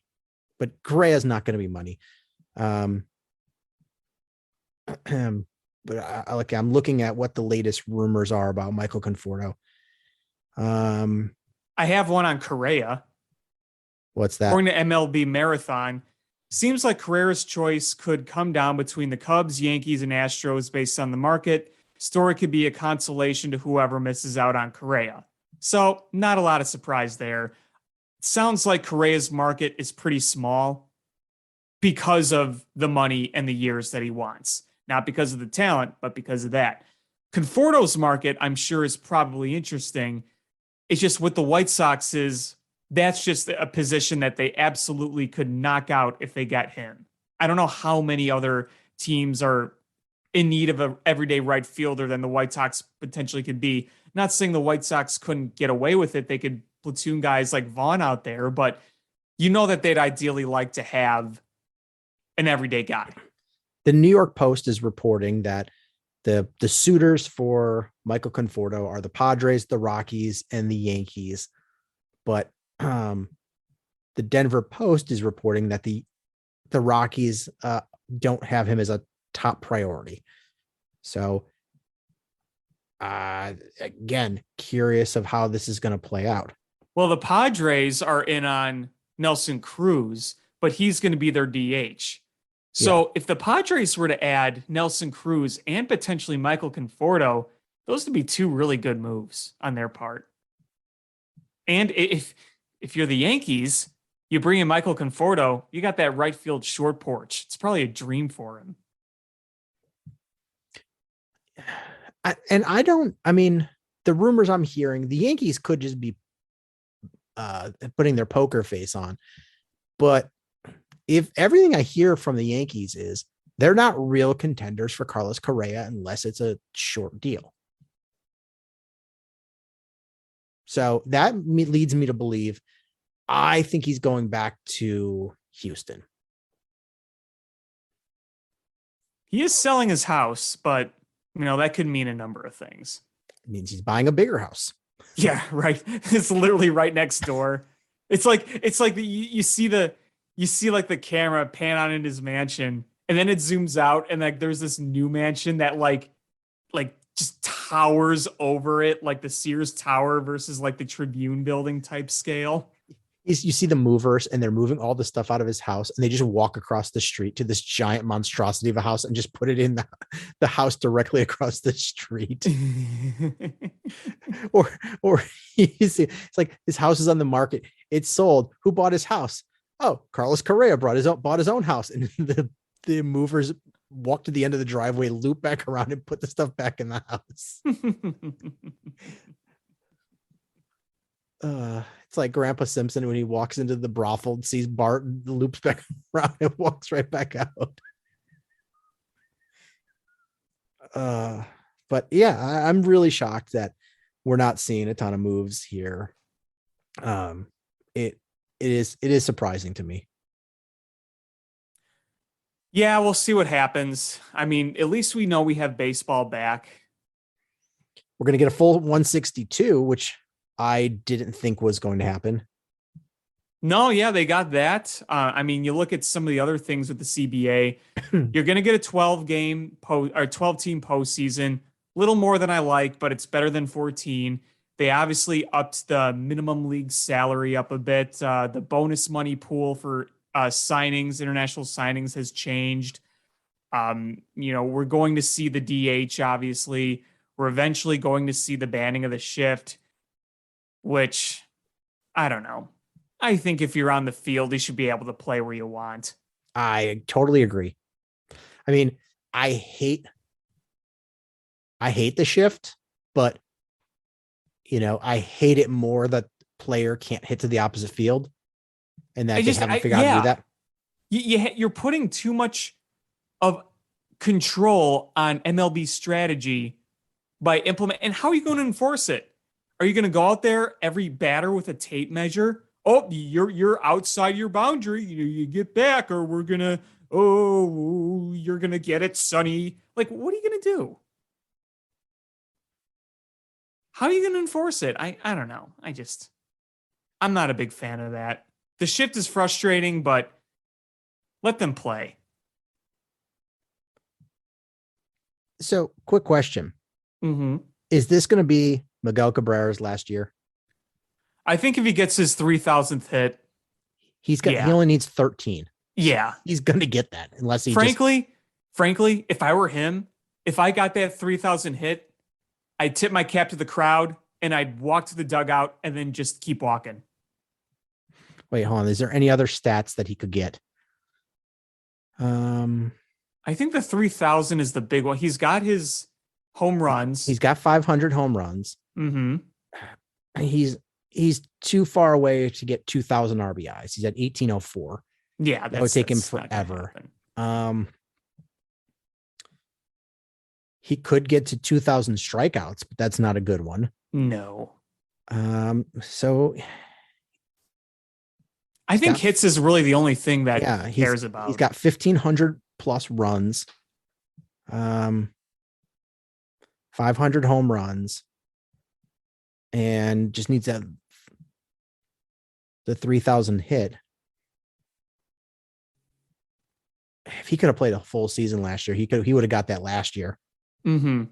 but Correa is not going to be money. But I'm looking at what the latest rumors are about Michael Conforto.
I have one on Correa.
What's that?
According to MLB Marathon, seems like Correa's choice could come down between the Cubs, Yankees, and Astros based on the market. Story could be a consolation to whoever misses out on Correa. So not a lot of surprise there. It sounds like Correa's market is pretty small because of the money and the years that he wants. Not because of the talent, but because of that. Conforto's market, I'm sure, is probably interesting. It's just with the White Sox that's just a position that they absolutely could knock out if they got him. I don't know how many other teams are in need of an everyday right fielder than the White Sox potentially could be. Not saying the White Sox couldn't get away with it. They could platoon guys like Vaughn out there, but that they'd ideally like to have an everyday guy.
The New York Post is reporting that the suitors for Michael Conforto are the Padres, the Rockies, and the Yankees. But the Denver Post is reporting that the Rockies don't have him as a top priority. So again, curious of how this is going to play out.
Well, the Padres are in on Nelson Cruz, but he's going to be their DH. So if the Padres were to add Nelson Cruz and potentially Michael Conforto, those would be two really good moves on their part. And if you're the Yankees, you bring in Michael Conforto, you got that right field short porch. It's probably a dream for him.
The rumors I'm hearing, the Yankees could just be putting their poker face on. But if everything I hear from the Yankees is they're not real contenders for Carlos Correa unless it's a short deal. So that leads me to believe I think he's going back to Houston.
He is selling his house, but that could mean a number of things.
It means he's buying a bigger house.
Yeah, right. It's literally right next door. It's like you see the camera pan on in his mansion, and then it zooms out, and there's this new mansion that like just towers over it, like the Sears Tower versus like the Tribune building type scale.
You see the movers, and they're moving all the stuff out of his house, and they just walk across the street to this giant monstrosity of a house and just put it in the house directly across the street. or you see, it's like his house is on the market. It's sold. Who bought his house? Oh, Carlos Correa bought his own house, and the movers walk to the end of the driveway, loop back around, and put the stuff back in the house. It's like Grandpa Simpson when he walks into the brothel and sees Bart, loops back around and walks right back out. But yeah, I'm really shocked that we're not seeing a ton of moves here. It is surprising to me.
Yeah, we'll see what happens. I mean, at least we know we have baseball back.
We're going to get a full 162, which I didn't think was going to happen.
No, yeah, they got that. I mean, you look at some of the other things with the CBA. You're going to get a 12 team postseason. Little more than I like, but it's better than 14. They obviously upped the minimum league salary up a bit. The bonus money pool for international signings has changed. We're going to see the DH, obviously. We're eventually going to see the banning of the shift, which I don't know. I think if you're on the field, you should be able to play where you want.
I totally agree. I mean, I hate the shift, but I hate it more that player can't hit to the opposite field and that they haven't figured out how to do that.
You're putting too much of control on MLB strategy by implementing. And how are you going to enforce it? Are you going to go out there every batter with a tape measure? Oh, you're outside your boundary. You get back, or you're gonna get it, Sonny. Like, what are you gonna do? How are you gonna enforce it? I don't know. I'm not a big fan of that. The shift is frustrating, but let them play.
So, quick question.
Mm-hmm.
Is this going to be Miguel Cabrera's last year?
I think if he gets his 3,000th hit,
he only needs 13.
Yeah.
He's going to get that unless he
frankly, if I were him, if I got that 3,000 hit, I'd tip my cap to the crowd and I'd walk to the dugout and then just keep walking.
Wait, hold on. Is there any other stats that he could get?
I think the 3,000 is the big one. He's got his home runs.
He's got 500 home runs.
Mm-hmm.
He's too far away to get 2,000 RBIs. He's at 1,804.
Yeah,
that would take him forever. He could get to 2,000 strikeouts, but that's not a good one.
No.
So
I think hits is really the only thing that he cares about.
He's got 1,500 plus runs, 500 home runs, and just needs the 3,000 hit. If he could have played a full season last year, he would have got that last year.
Mm-hmm.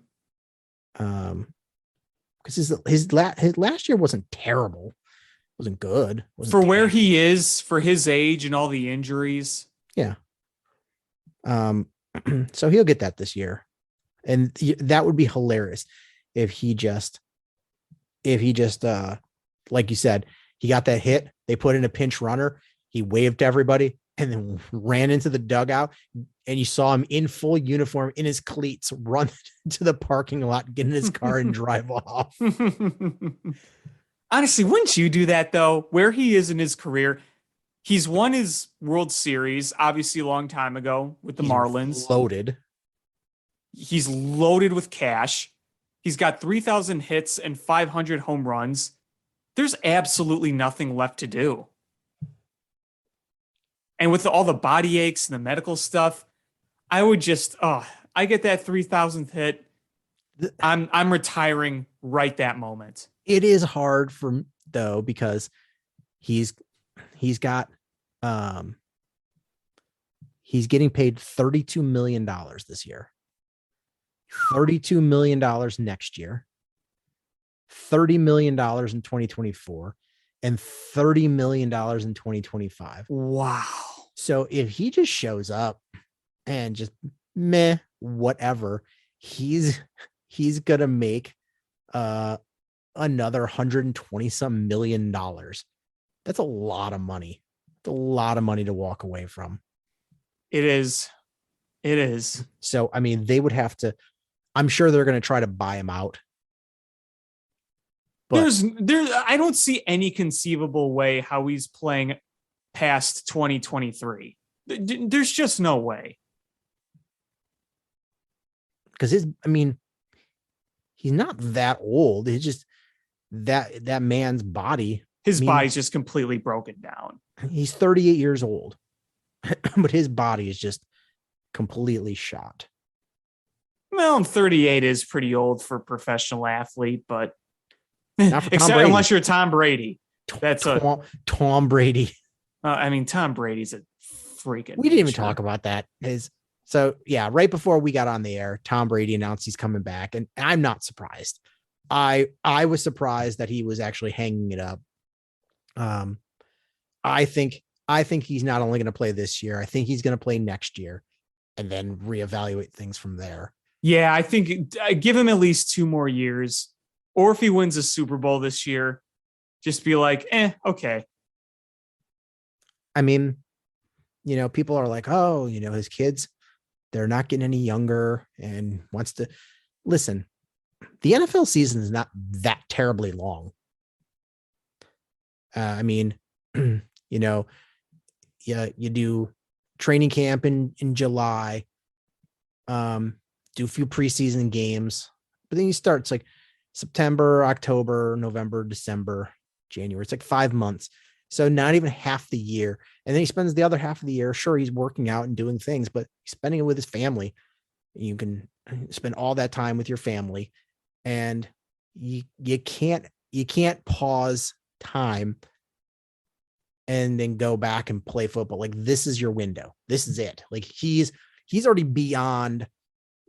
Because his last year wasn't terrible, wasn't good.
For where he is, for his age and all the injuries.
Yeah. So he'll get that this year, and that would be hilarious if he just like you said, he got that hit. They put in a pinch runner. He waved to everybody and then ran into the dugout. And you saw him in full uniform in his cleats run to the parking lot, get in his car and drive off.
Honestly, wouldn't you do that though? Where he is in his career, he's won his World Series, obviously a long time ago with the Marlins.
Loaded.
He's loaded with cash. He's got 3,000 hits and 500 home runs. There's absolutely nothing left to do. And with all the body aches and the medical stuff, I would just, I get that 3,000th hit. I'm retiring right that moment.
It is hard though, because he's getting paid $32 million this year, $32 million next year, $30 million in 2024, and $30 million in 2025.
Wow.
So if he just shows up and just whatever, he's gonna make another 120 some $1 million. That's a lot of money. It's a lot of money to walk away from.
It is.
So I mean, they would have to, I'm sure they're going to try to buy him out. But
I don't see any conceivable way how he's playing past 2023. There's just no way.
Because he's not that old. It's just that man's body.
His body's just completely broken down.
He's 38 years old, but his body is just completely shot.
Well, 38 is pretty old for a professional athlete, but
not for
unless you're Tom Brady. That's
Tom Brady.
I mean, Tom Brady's a freaking.
We didn't even talk about that. So yeah, right before we got on the air, Tom Brady announced he's coming back, and I'm not surprised. I was surprised that he was actually hanging it up. I think he's not only going to play this year, I think he's going to play next year and then reevaluate things from there.
Yeah, I think give him at least 2 more years, or if he wins a Super Bowl this year, just be like, okay.
I mean, people are like, oh, his kids, they're not getting any younger and wants to listen. The NFL season is not that terribly long. I mean, you do training camp in July, do a few preseason games, but then you start, it's like September, October, November, December, January. It's like 5 months. So not even half the year. And then he spends the other half of the year. Sure, he's working out and doing things, but he's spending it with his family. You can spend all that time with your family, and you can't pause time and then go back and play football. Like, this is your window. This is it. Like, he's already beyond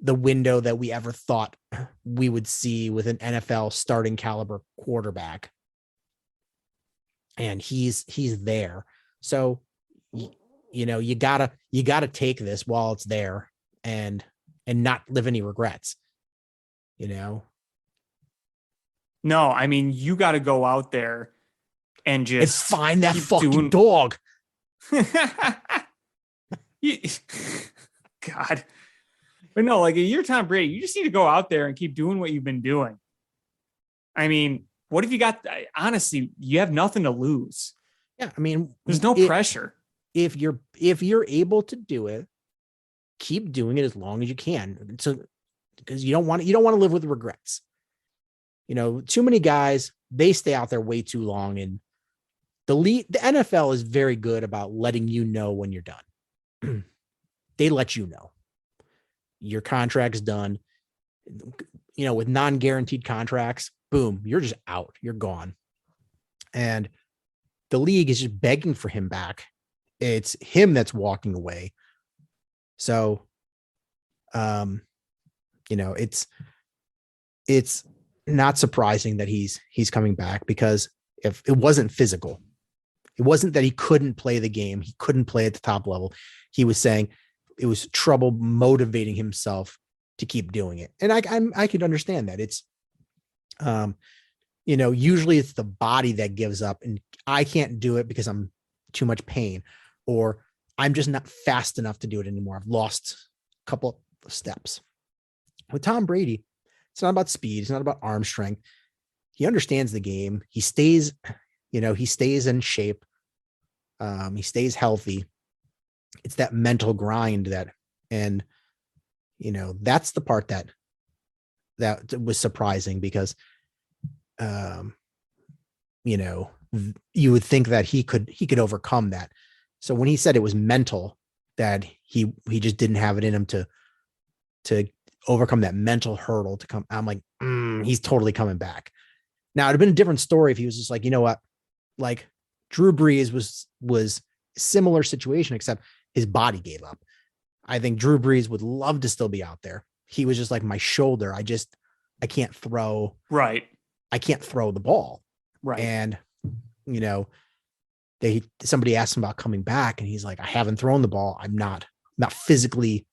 the window that we ever thought we would see with an NFL starting caliber quarterback. And he's there. So, you gotta take this while it's there and not live any regrets,
No, I mean, you got to go out there and just
find that fucking dog.
God. But no, like, you're Tom Brady. You just need to go out there and keep doing what you've been doing. I mean, what if you got, honestly, you have nothing to lose.
Yeah. I mean,
there's no pressure. If
you're able to do it, keep doing it as long as you can. So, because you don't want to live with regrets. Too many guys, they stay out there way too long, and the NFL is very good about letting you know when you're done. They let you know your contract's done. With non-guaranteed contracts, boom, you're just out, you're gone. And the league is just begging for him back. It's him that's walking away. So, it's not surprising that he's coming back, because if it wasn't physical, it wasn't that he couldn't play the game. He couldn't play at the top level. He was saying it was trouble motivating himself to keep doing it. And I could understand that. It's, usually it's the body that gives up, and I can't do it because I'm too much pain, or I'm just not fast enough to do it anymore. I've lost a couple of steps. With Tom Brady, it's not about speed. It's not about arm strength. He understands the game. He stays in shape. He stays healthy. It's that mental grind that's the part that was surprising, because, you would think that he could overcome that. So when he said it was mental, that he just didn't have it in him to overcome that mental hurdle to come, I'm like, he's totally coming back. Now, it'd have been a different story if he was just like, you know what, like Drew Brees was similar situation, except his body gave up. I think Drew Brees would love to still be out there. He was just like, my shoulder, I can't throw. Right. I can't throw the ball. Right. And, somebody asked him about coming back, and he's like, I haven't thrown the ball. I'm not physically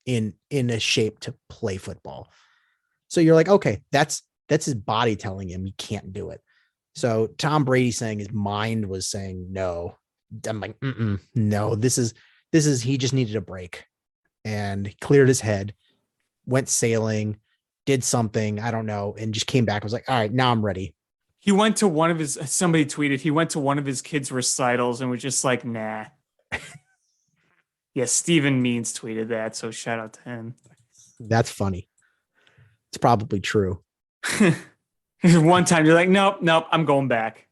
in a shape to play football. So you're like, okay, that's his body telling him he can't do it. So Tom Brady saying his mind was saying no. I'm like, no, this is he just needed a break, and cleared his head, went sailing, did something, I don't know, and just came back. I was like, all right, now I'm ready.
He went to somebody tweeted, he went to one of his kids' recitals and was just like, nah. Yeah, Steven Means tweeted that, so shout out to him.
That's funny. It's probably true.
One time you're like, nope, I'm going back.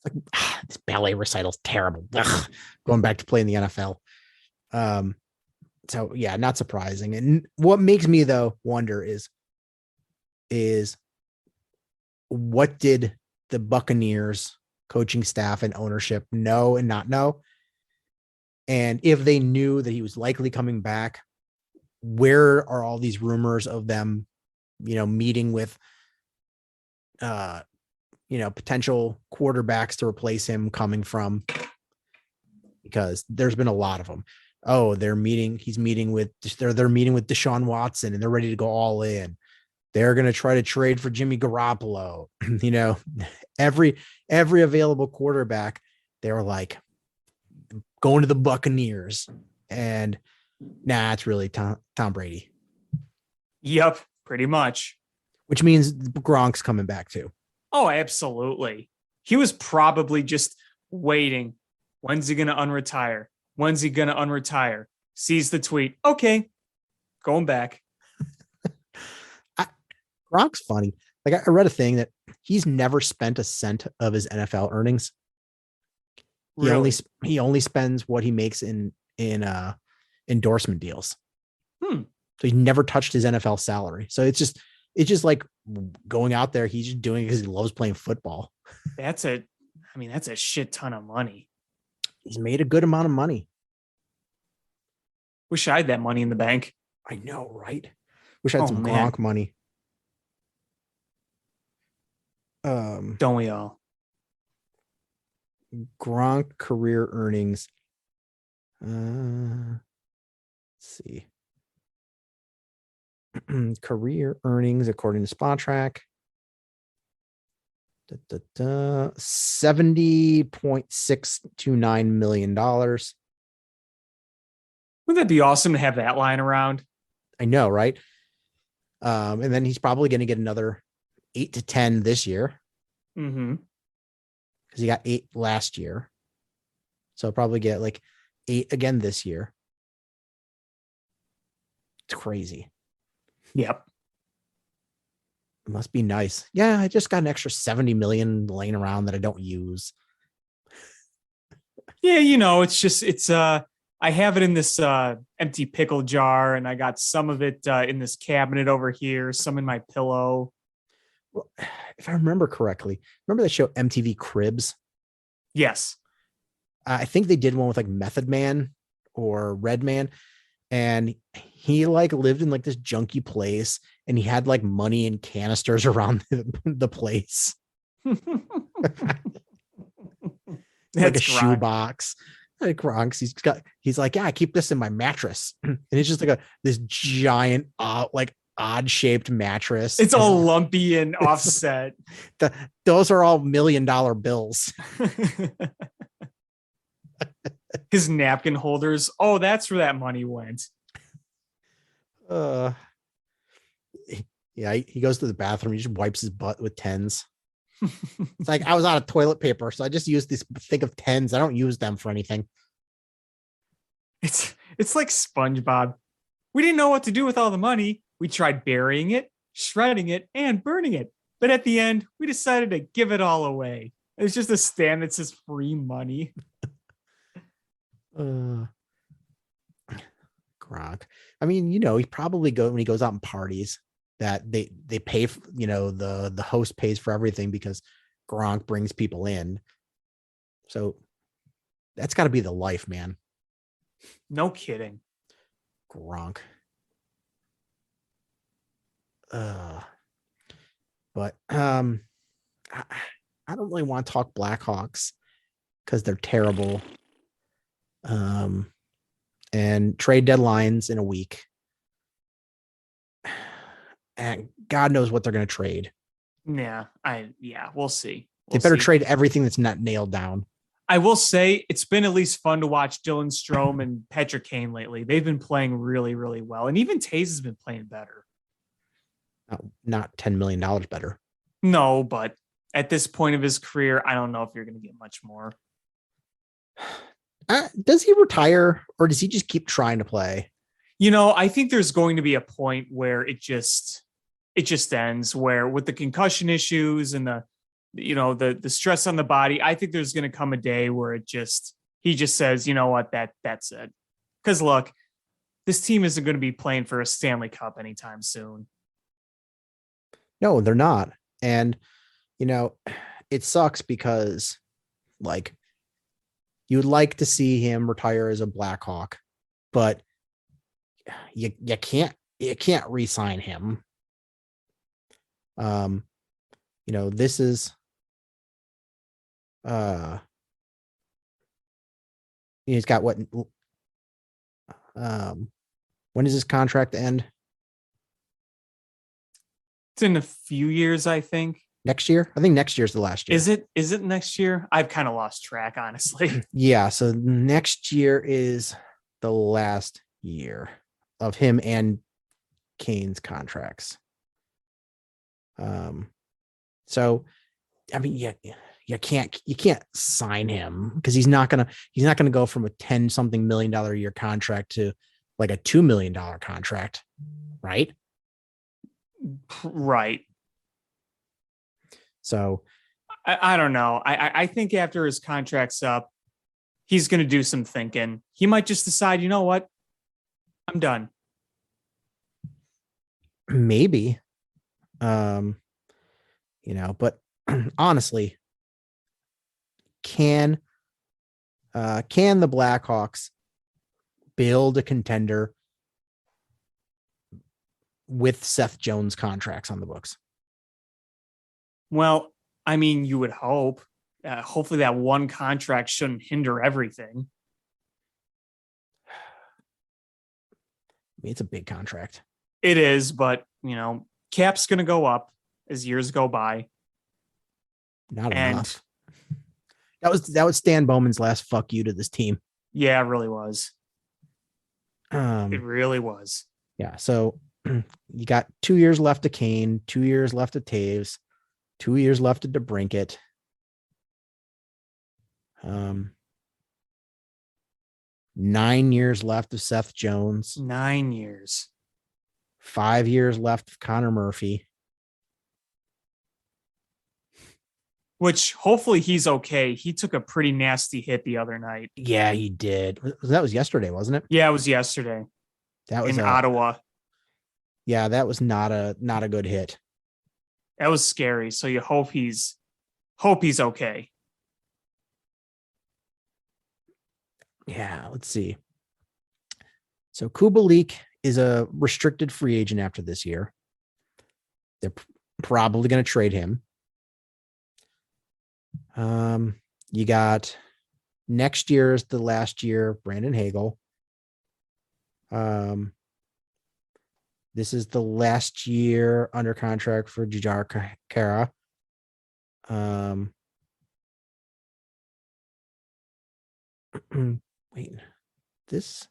It's like, this ballet recital's terrible. Ugh, going back to play in the NFL. So yeah, not surprising. And what makes me though wonder is what did the Buccaneers coaching staff and ownership know and not know. And if they knew that he was likely coming back, where are all these rumors of them, meeting with, potential quarterbacks to replace him coming from? Because there's been a lot of them. Oh, they're meeting with Deshaun Watson and they're ready to go all in. They're going to try to trade for Jimmy Garoppolo. Every available quarterback, they were like going to the Buccaneers, and it's really Tom Brady.
Yep, pretty much.
Which means Gronk's coming back too.
Oh, absolutely. He was probably just waiting. When's he going to unretire? When's he going to unretire? Sees the tweet. Okay, going back.
Gronk's funny. Like I read a thing that he's never spent a cent of his NFL earnings.
Really?
He only spends what he makes in endorsement deals. So he never touched his NFL salary. So it's just like going out there. He's just doing it because he loves playing football.
That's a shit ton of money.
He's made a good amount of money.
Wish I had that money in the bank.
I know, right? Wish I had some Gronk money.
Don't we all?
Gronk career earnings. Let's see. Career earnings according to SpotTrack. $70.629 million.
Wouldn't that be awesome to have that lying around?
I know, right? And then he's probably going to get another 8 to 10 this year.
Mm-hmm.
Because he got 8 last year. So probably get like 8 again this year. It's crazy.
Yep.
It must be nice. Yeah, I just got an extra 70 million laying around that I don't use.
Yeah, I have it in this empty pickle jar, and I got some of it in this cabinet over here, some in my pillow.
Well, if I remember correctly, remember the show MTV Cribs?
Yes.
I think they did one with like Method Man or Redman, and he like lived in like this junky place, and he had like money in canisters around the place.
That's
like a
Gronk.
shoebox. Like Gronk's, he's like, yeah, I keep this in my mattress, and it's just like this giant, like odd shaped mattress.
It's all lumpy and offset.
Those are all $1 million bills.
His napkin holders. Oh, that's where that money went.
Yeah, he goes to the bathroom. He just wipes his butt with tens. It's like, I was out of toilet paper, so I just used this thing of tens. I don't use them for anything.
It's like SpongeBob. We didn't know what to do with all the money. We tried burying it, shredding it, and burning it. But at the end, we decided to give it all away. It's just a stand that says free money.
Gronk. I mean, he probably when he goes out and parties, that they pay, the host pays for everything because Gronk brings people in. So that's got to be the life, man.
No kidding.
Gronk. But I don't really want to talk Blackhawks because they're terrible. And trade deadlines in a week. And God knows what they're going to trade.
Yeah, we'll see.
They better trade everything that's not nailed down.
I will say it's been at least fun to watch Dylan Strome and Patrick Kane lately. They've been playing really, really well. And even Taze has been playing better.
Not $10 million better.
No, but at this point of his career, I don't know if you're going to get much more.
Does he retire, or does he just keep trying to play?
I think there's going to be a point where it just ends, where with the concussion issues and the stress on the body, I think there's going to come a day where he just says, you know what, that's it. Because look, this team isn't going to be playing for a Stanley Cup anytime soon.
No, they're not. And, it sucks because Like, you would like to see him retire as a Blackhawk, but you can't re-sign him. This is he's got what when does his contract end?
It's in a few years, I think.
Next year? I think next year's the last year.
Is it next year? I've kind of lost track, honestly.
Yeah, so next year is the last year of him and Kane's contracts. So I mean, you can't sign him because he's not gonna go from a 10-something million dollar a year contract to like a $2 million contract, right?
Right.
So
I don't know. I think after his contract's up, he's going to do some thinking. He might just decide, you know what? I'm done.
maybe, but honestly, can the Blackhawks build a contender with Seth Jones contracts on the books?
Well, I mean, you would hope. Hopefully that one contract shouldn't hinder everything.
I mean, it's a big contract.
It is, but, cap's going to go up as years go by.
Not enough. That was Stan Bowman's last fuck you to this team.
Yeah, it really was. It really was.
Yeah. So you got 2 years left to Kane, 2 years left to Taves, 2 years left to DeBrincat. 9 years left of Seth Jones.
9 years.
5 years left of Connor Murphy.
Which hopefully he's okay. He took a pretty nasty hit the other night.
Yeah, he did. That was yesterday, wasn't it?
Yeah, it was yesterday.
That was
in Ottawa.
Yeah, that was not a good hit.
That was scary. So you hope he's okay.
Yeah, let's see. So Kubalik is a restricted free agent after this year. They're probably going to trade him. You got next year is the last year of Brandon Hagel. This is the last year under contract for Jujhar Khaira. Wait, this.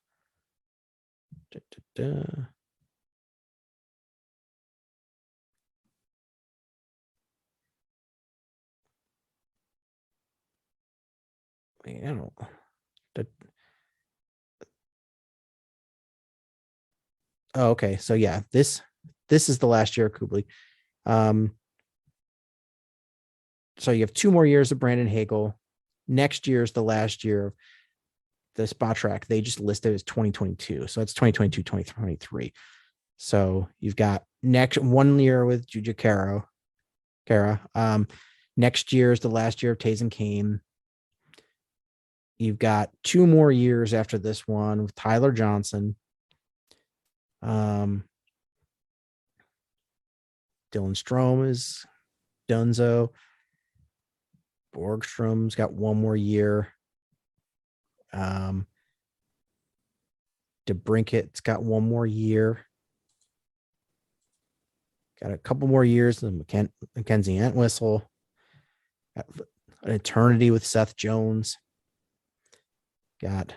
Wait, I don't. Oh, okay. So yeah, this is the last year of Kubalik. So you have 2 more years of Brandon Hagel. Next year is the last year of the spot track. They just listed as 2022. So it's 2022, 2023. So you've got next 1 year with Jujhar Khaira. Next year is the last year of Taves and Kane. You've got 2 more years after this one with Tyler Johnson. Dylan Strome is Dunzo. Borgstrom's got 1 more year. DeBrincat's got 1 more year. Got a couple more years in Mackenzie Entwistle. Got an eternity with Seth Jones. Got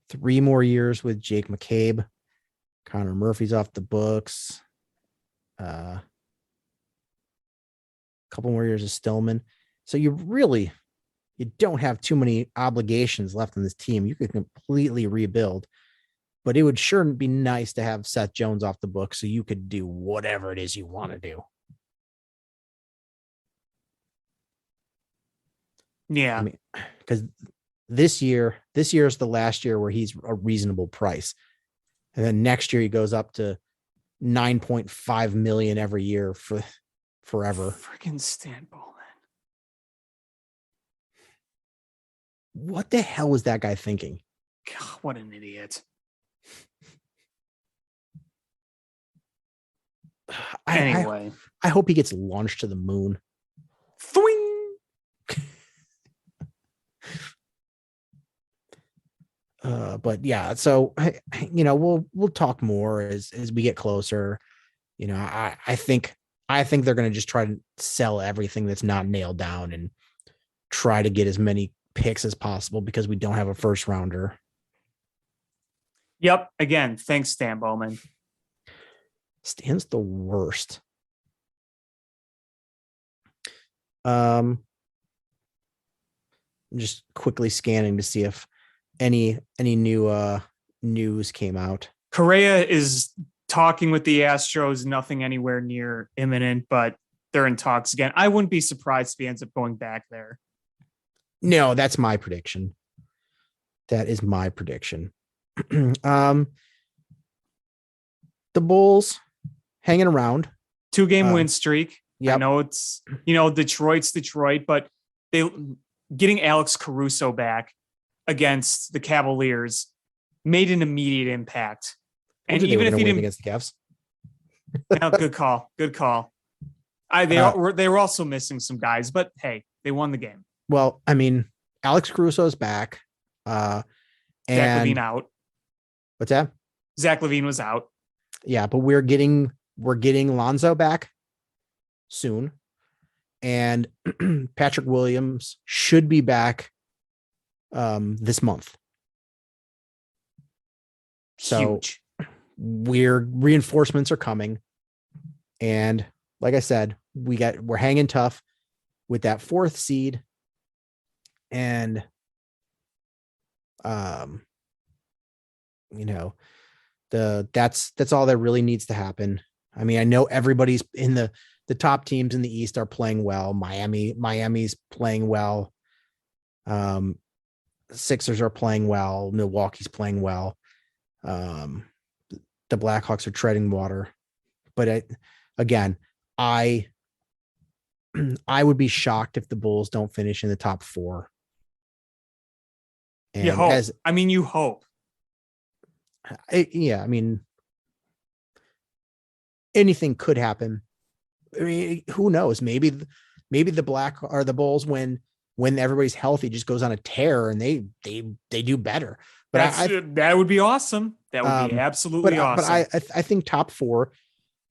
3 more years with Jake McCabe. Connor Murphy's off the books. A couple more years of Stillman. So you don't have too many obligations left in this team. You could completely rebuild, but it would sure be nice to have Seth Jones off the book so you could do whatever it is you want to do.
Yeah.
I mean, because this year is the last year where he's a reasonable price. And then next year he goes up to 9.5 million every year for forever.
Freaking Stan Bowman.
What the hell was that guy thinking?
God, what an idiot. Anyway.
I hope he gets launched to the moon.
Thwing!
But yeah, so we'll talk more as we get closer. I think they're going to just try to sell everything that's not nailed down and try to get as many picks as possible because we don't have a first rounder.
Yep. Again, thanks, Stan Bowman.
Stan's the worst. I'm just quickly scanning to see if any new news came out.
Correa is talking with the Astros, nothing anywhere near imminent, but they're in talks again. I wouldn't be surprised if he ends up going back there.
No, that's my prediction. That is my prediction. The Bulls hanging around.
2-game win streak.
Yep.
I know it's, Detroit's Detroit, but getting Alex Caruso back against the Cavaliers made an immediate impact. And even if he didn't
against the Cavs.
No, good call. Good call. They were also missing some guys, but hey, they won the game.
Well, I mean, Alex Caruso is back.
Zach LaVine out.
What's that?
Zach LaVine was out.
Yeah, but we're getting Lonzo back soon. And Patrick Williams should be back this month. So
huge.
Reinforcements are coming. And like I said, we're hanging tough with that 4th seed. And that's all that really needs to happen. I mean, I know everybody's in the top teams in the East are playing well. Miami's playing well. Sixers are playing well. Milwaukee's playing well. The Blackhawks are treading water. But I would be shocked if the Bulls don't finish in the top 4. And
you hope. You hope.
I mean, anything could happen. I mean, who knows? Maybe the Bulls when everybody's healthy just goes on a tear and they do better. But
that would be awesome. That would be absolutely awesome.
But I think top 4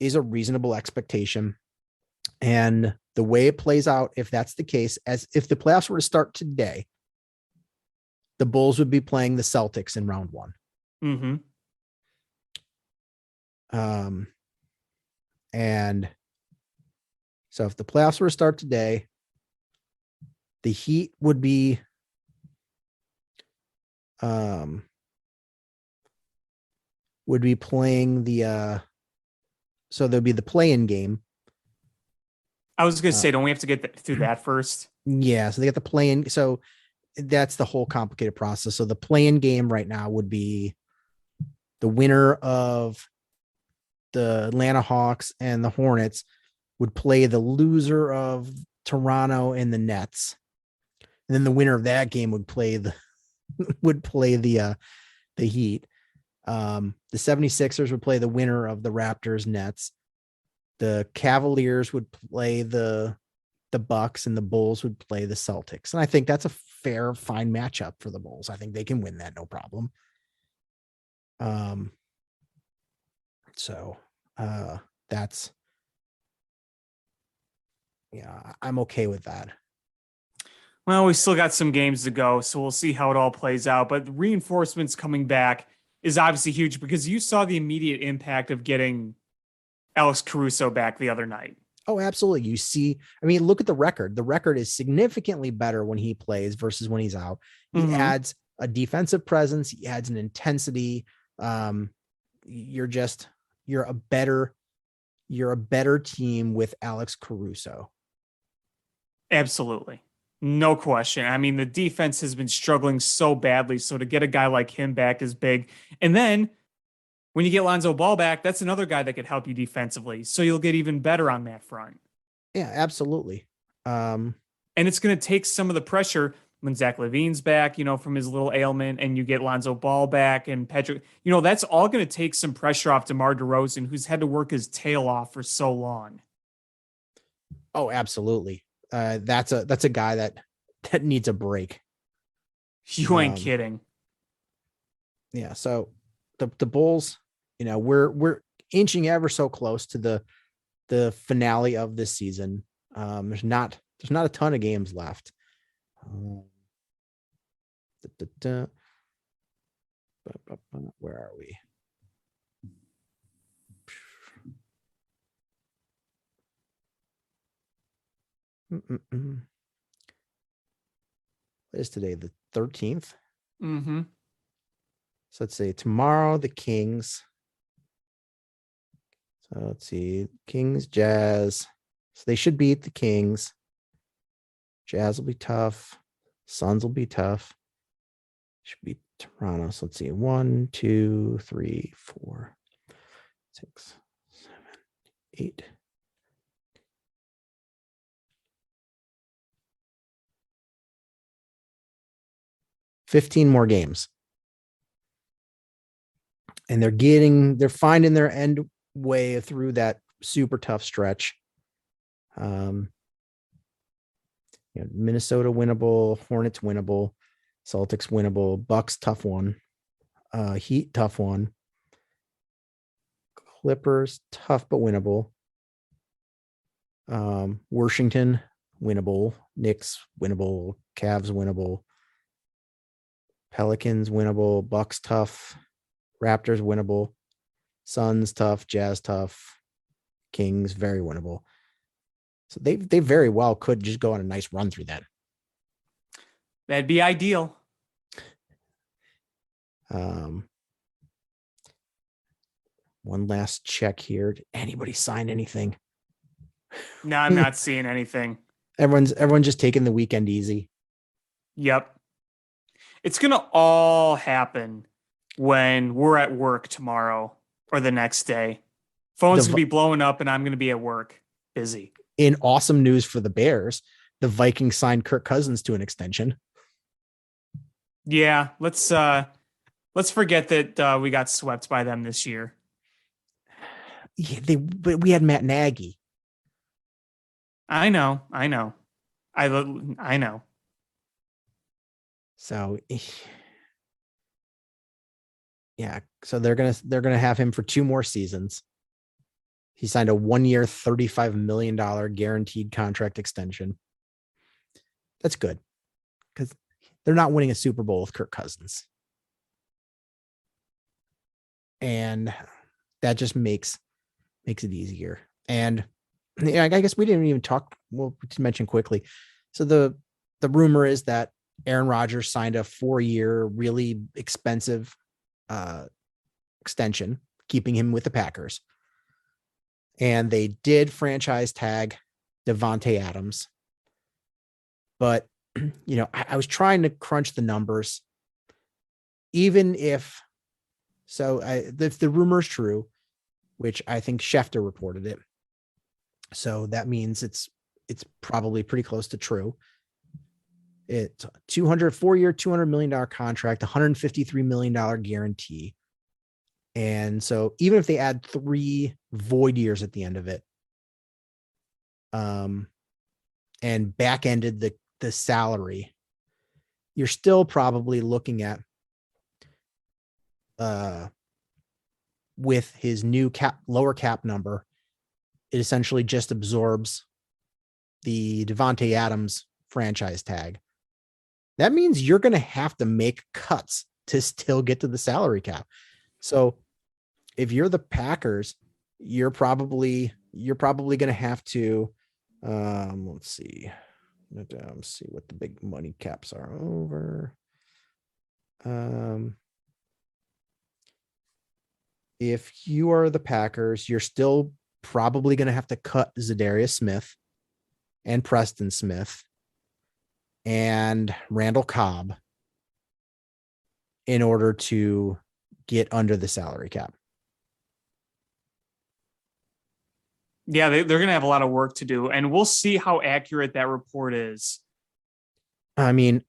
is a reasonable expectation. And the way it plays out, if that's the case, as if the playoffs were to start today, the Bulls would be playing the Celtics in round 1.
Mm-hmm.
And so if the playoffs were to start today, the Heat would be playing the so there'll be the play-in game.
I was going to say, don't we have to get through that first?
Yeah, so they get the play-in. So that's the whole complicated process. So the play-in game right now would be the winner of the Atlanta Hawks and the Hornets would play the loser of Toronto and the Nets. And then the winner of that game would play the Heat. The 76ers would play the winner of the Raptors Nets. The Cavaliers would play the Bucks, and the Bulls would play the Celtics. And I think that's a fine matchup for the Bulls. I think they can win that no problem. That's, yeah, I'm okay with that.
Well, we still got some games to go, so we'll see how it all plays out. But the reinforcements coming back is obviously huge because you saw the immediate impact of getting Alex Caruso back the other night.
Oh, absolutely. You see, I mean, look at the record. The record is significantly better when he plays versus when he's out. He adds a defensive presence. He adds an intensity. You're a better team with Alex Caruso.
Absolutely. No question. I mean, the defense has been struggling so badly. So to get a guy like him back is big. And then when you get Lonzo Ball back, that's another guy that could help you defensively. So you'll get even better on that front.
Yeah, absolutely.
And it's going to take some of the pressure. when Zach Levine's back, from his little ailment, and you get Lonzo Ball back and Patrick, that's all going to take some pressure off DeMar DeRozan, who's had to work his tail off for so long.
Oh, absolutely. That's a guy that needs a break.
You ain't kidding.
Yeah. So the Bulls, we're inching ever so close to the finale of this season. There's not a ton of games left. Where are we? What is today? The 13th?
Mm-hmm.
So let's see. Tomorrow, the Kings. So let's see. Kings, Jazz. So they should beat the Kings. Jazz will be tough. Suns will be tough. Should be Toronto. So let's see. 1, 2, 3, 4, 6, 7, 8. $15 more games. And they're finding their end way through that super tough stretch. Minnesota winnable, Hornets winnable, Celtics winnable, Bucks tough one, Heat tough one, Clippers tough but winnable, Washington winnable, Knicks winnable, Cavs winnable, Pelicans winnable, Bucks tough, Raptors winnable, Suns tough, Jazz tough, Kings very winnable. So they very well could just go on a nice run through that.
That'd be ideal.
One last check here. Did anybody sign anything?
No, I'm not seeing anything.
Everyone's just taking the weekend easy.
Yep. It's going to all happen when we're at work tomorrow or the next day. Phone's going to be blowing up and I'm going to be at work busy.
In awesome news for the Bears, the Vikings signed Kirk Cousins to an extension.
Yeah, let's forget that we got swept by them this year.
Yeah, but we had Matt Nagy.
I know. I know.
So yeah, so they're gonna have him for 2 more seasons. He signed a 1-year, $35 million guaranteed contract extension. That's good because they're not winning a Super Bowl with Kirk Cousins. And that just makes it easier. And yeah, I guess we didn't even talk. Well, to mention quickly. So the rumor is that Aaron Rodgers signed a 4-year, really expensive extension, keeping him with the Packers. And they did franchise tag Davante Adams. But, I was trying to crunch the numbers. Even if the rumor is true, which I think Schefter reported it. So that means it's probably pretty close to true. It's 4-year, $200 million contract, $153 million guarantee. And so even if they add 3 void years at the end of it, and back-ended the salary, you're still probably looking at with his new lower cap number, it essentially just absorbs the Davante Adams franchise tag. That means you're going to have to make cuts to still get to the salary cap. So if you're the Packers, you're probably going to have to, let's see what the big money caps are over. If you are the Packers, you're still probably going to have to cut Zadarius Smith and Preston Smith and Randall Cobb in order to get under the salary cap.
Yeah, they're going to have a lot of work to do, and we'll see how accurate that report is.
I mean,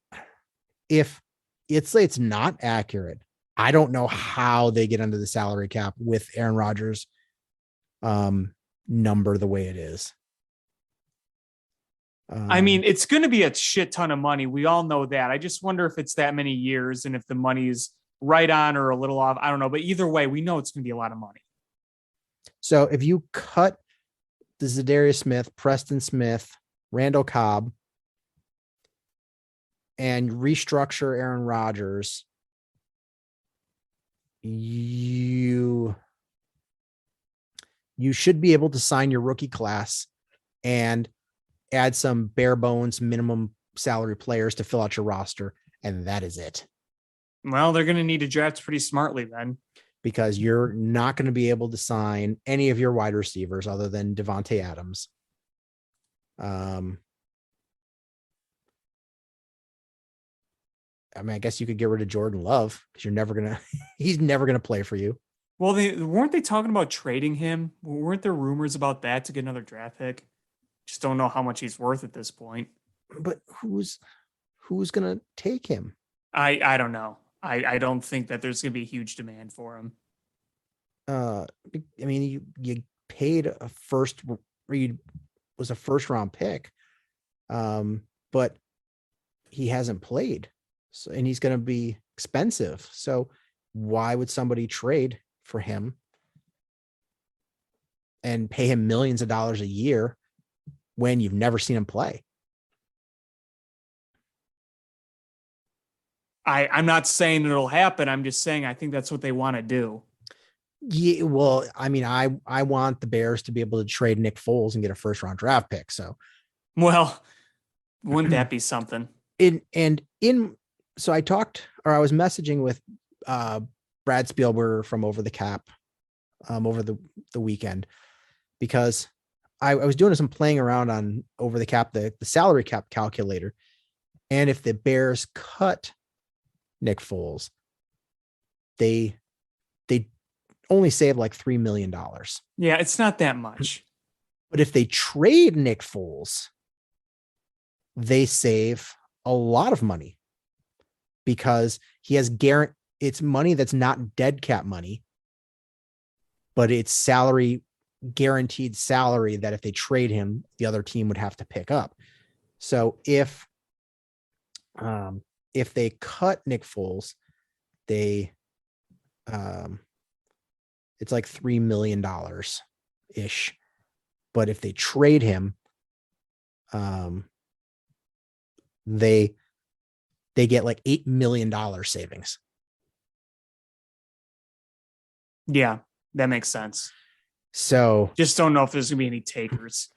if it's not accurate, I don't know how they get under the salary cap with Aaron Rodgers number the way it is.
I mean, it's going to be a shit ton of money. We all know that. I just wonder if it's that many years and if the money is right on or a little off. I don't know. But either way, we know it's going to be a lot of money.
So if you cut the Zadarius Smith, Preston Smith, Randall Cobb, and restructure Aaron Rodgers, you should be able to sign your rookie class and add some bare bones minimum salary players to fill out your roster. And that is it.
Well, they're going to need to draft pretty smartly then.
Because you're not going to be able to sign any of your wide receivers other than Devontae Adams. I mean, I guess you could get rid of Jordan Love because he's never going to play for you.
Well, weren't they talking about trading him? Weren't there rumors about that to get another draft pick? Just don't know how much he's worth at this point.
But who's going to take him?
I don't know. I don't think that there's going to be a huge demand for him.
I mean, you paid a first round pick, but he hasn't played, so and he's going to be expensive. So why would somebody trade for him and pay him millions of dollars a year when you've never seen him play?
I'm not saying it'll happen. I'm just saying I think that's what they want to do.
Yeah, well, I mean, I want the Bears to be able to trade Nick Foles and get a first round draft pick. So,
well, wouldn't that be something?
So I was messaging with Brad Spielberger from Over the Cap over the weekend because I was doing some playing around on Over the Cap, the salary cap calculator. And if the Bears cut Nick Foles, they only save like $3 million.
Yeah, it's not that much.
But if they trade Nick Foles, they save a lot of money because he has it's money that's not dead cap money, but it's guaranteed salary that if they trade him, the other team would have to pick up. So if they cut Nick Foles, it's like $3 million ish. But if they trade him, they get like $8 million savings.
Yeah, that makes sense.
So
just don't know if there's gonna be any takers.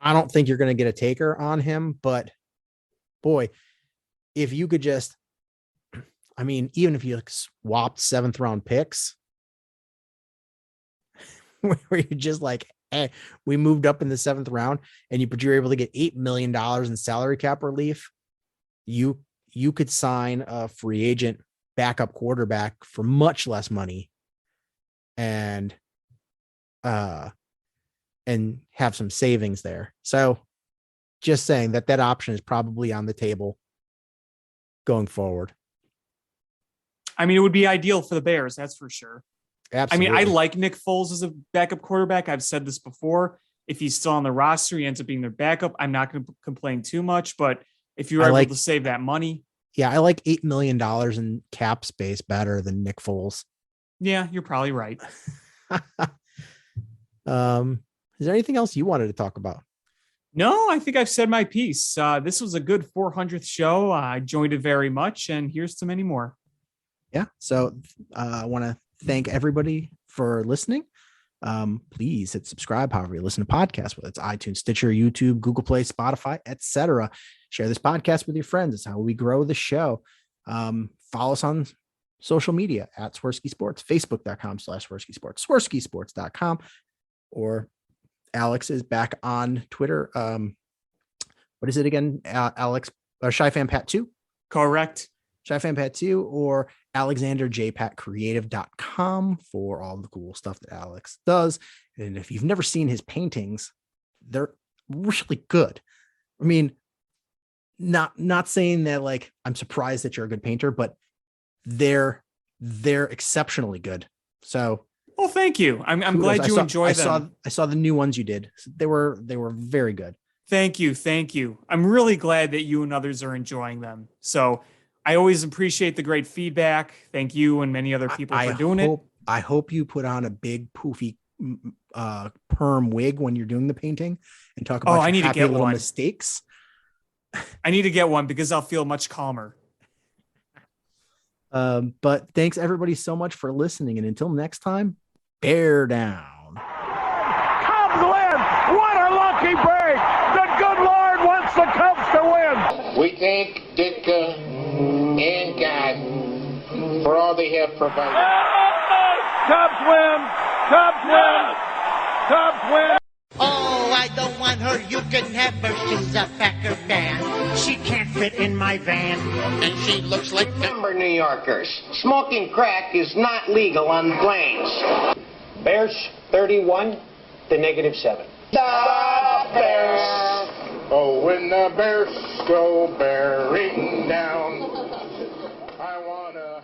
I don't think you're going to get a taker on him, but boy, if you could just, I mean, even if you swapped 7th round picks, where you just like, hey, we moved up in the 7th round and you're able to get $8 million in salary cap relief, you could sign a free agent backup quarterback for much less money and have some savings there. So just saying that option is probably on the table going forward.
I mean, it would be ideal for the Bears. That's for sure.
Absolutely.
I mean, I like Nick Foles as a backup quarterback. I've said this before. If he's still on the roster, he ends up being their backup. I'm not going to complain too much, but if you're able to save that money. Yeah,
I like $8 million in cap space better than Nick Foles.
Yeah, you're probably right.
Is there anything else you wanted to talk about?
No, I think I've said my piece. This was a good 400th show. I enjoyed it very much, and here's to many more.
Yeah, so I want to thank everybody for listening. Please hit subscribe however you listen to podcasts, whether it's iTunes, Stitcher, YouTube, Google Play, Spotify, etc. Share this podcast with your friends. It's how we grow the show. Follow us on social media at Swerski Sports, Facebook.com/Swerski Sports, SwerskiSports.com, or Alex is back on Twitter. What is it again? Alex ShyFanPat2.
Correct.
ShyFanPat2 or AlexanderJPatCreative.com for all the cool stuff that Alex does. And if you've never seen his paintings, they're really good. I mean, not saying that like I'm surprised that you're a good painter, but they're exceptionally good. So
Well, thank you. I'm
kudos.
glad you enjoy them.
I saw the new ones you did. They were very good.
Thank you. Thank you. I'm really glad that you and others are enjoying them. So I always appreciate the great feedback. Thank you and many other people for doing it.
I hope you put on a big poofy perm wig when you're doing the painting and talk about
I need to get
little
one.
mistakes.
I need to get one because I'll feel much calmer.
But thanks everybody so much for listening. And until next time, bear down.
Cubs win! What a lucky break! The good Lord wants the Cubs to win!
We thank Dick and God for all they have provided.
Cubs win! Cubs win! Cubs win!
Oh, I don't want her. You can have her. She's a Packer fan. She can't fit in my van.
And she looks like Remember, New Yorkers, smoking crack is not legal on planes.
Bears 31 to -7.
The Bears. Oh, when the Bears go bearing down, I wanna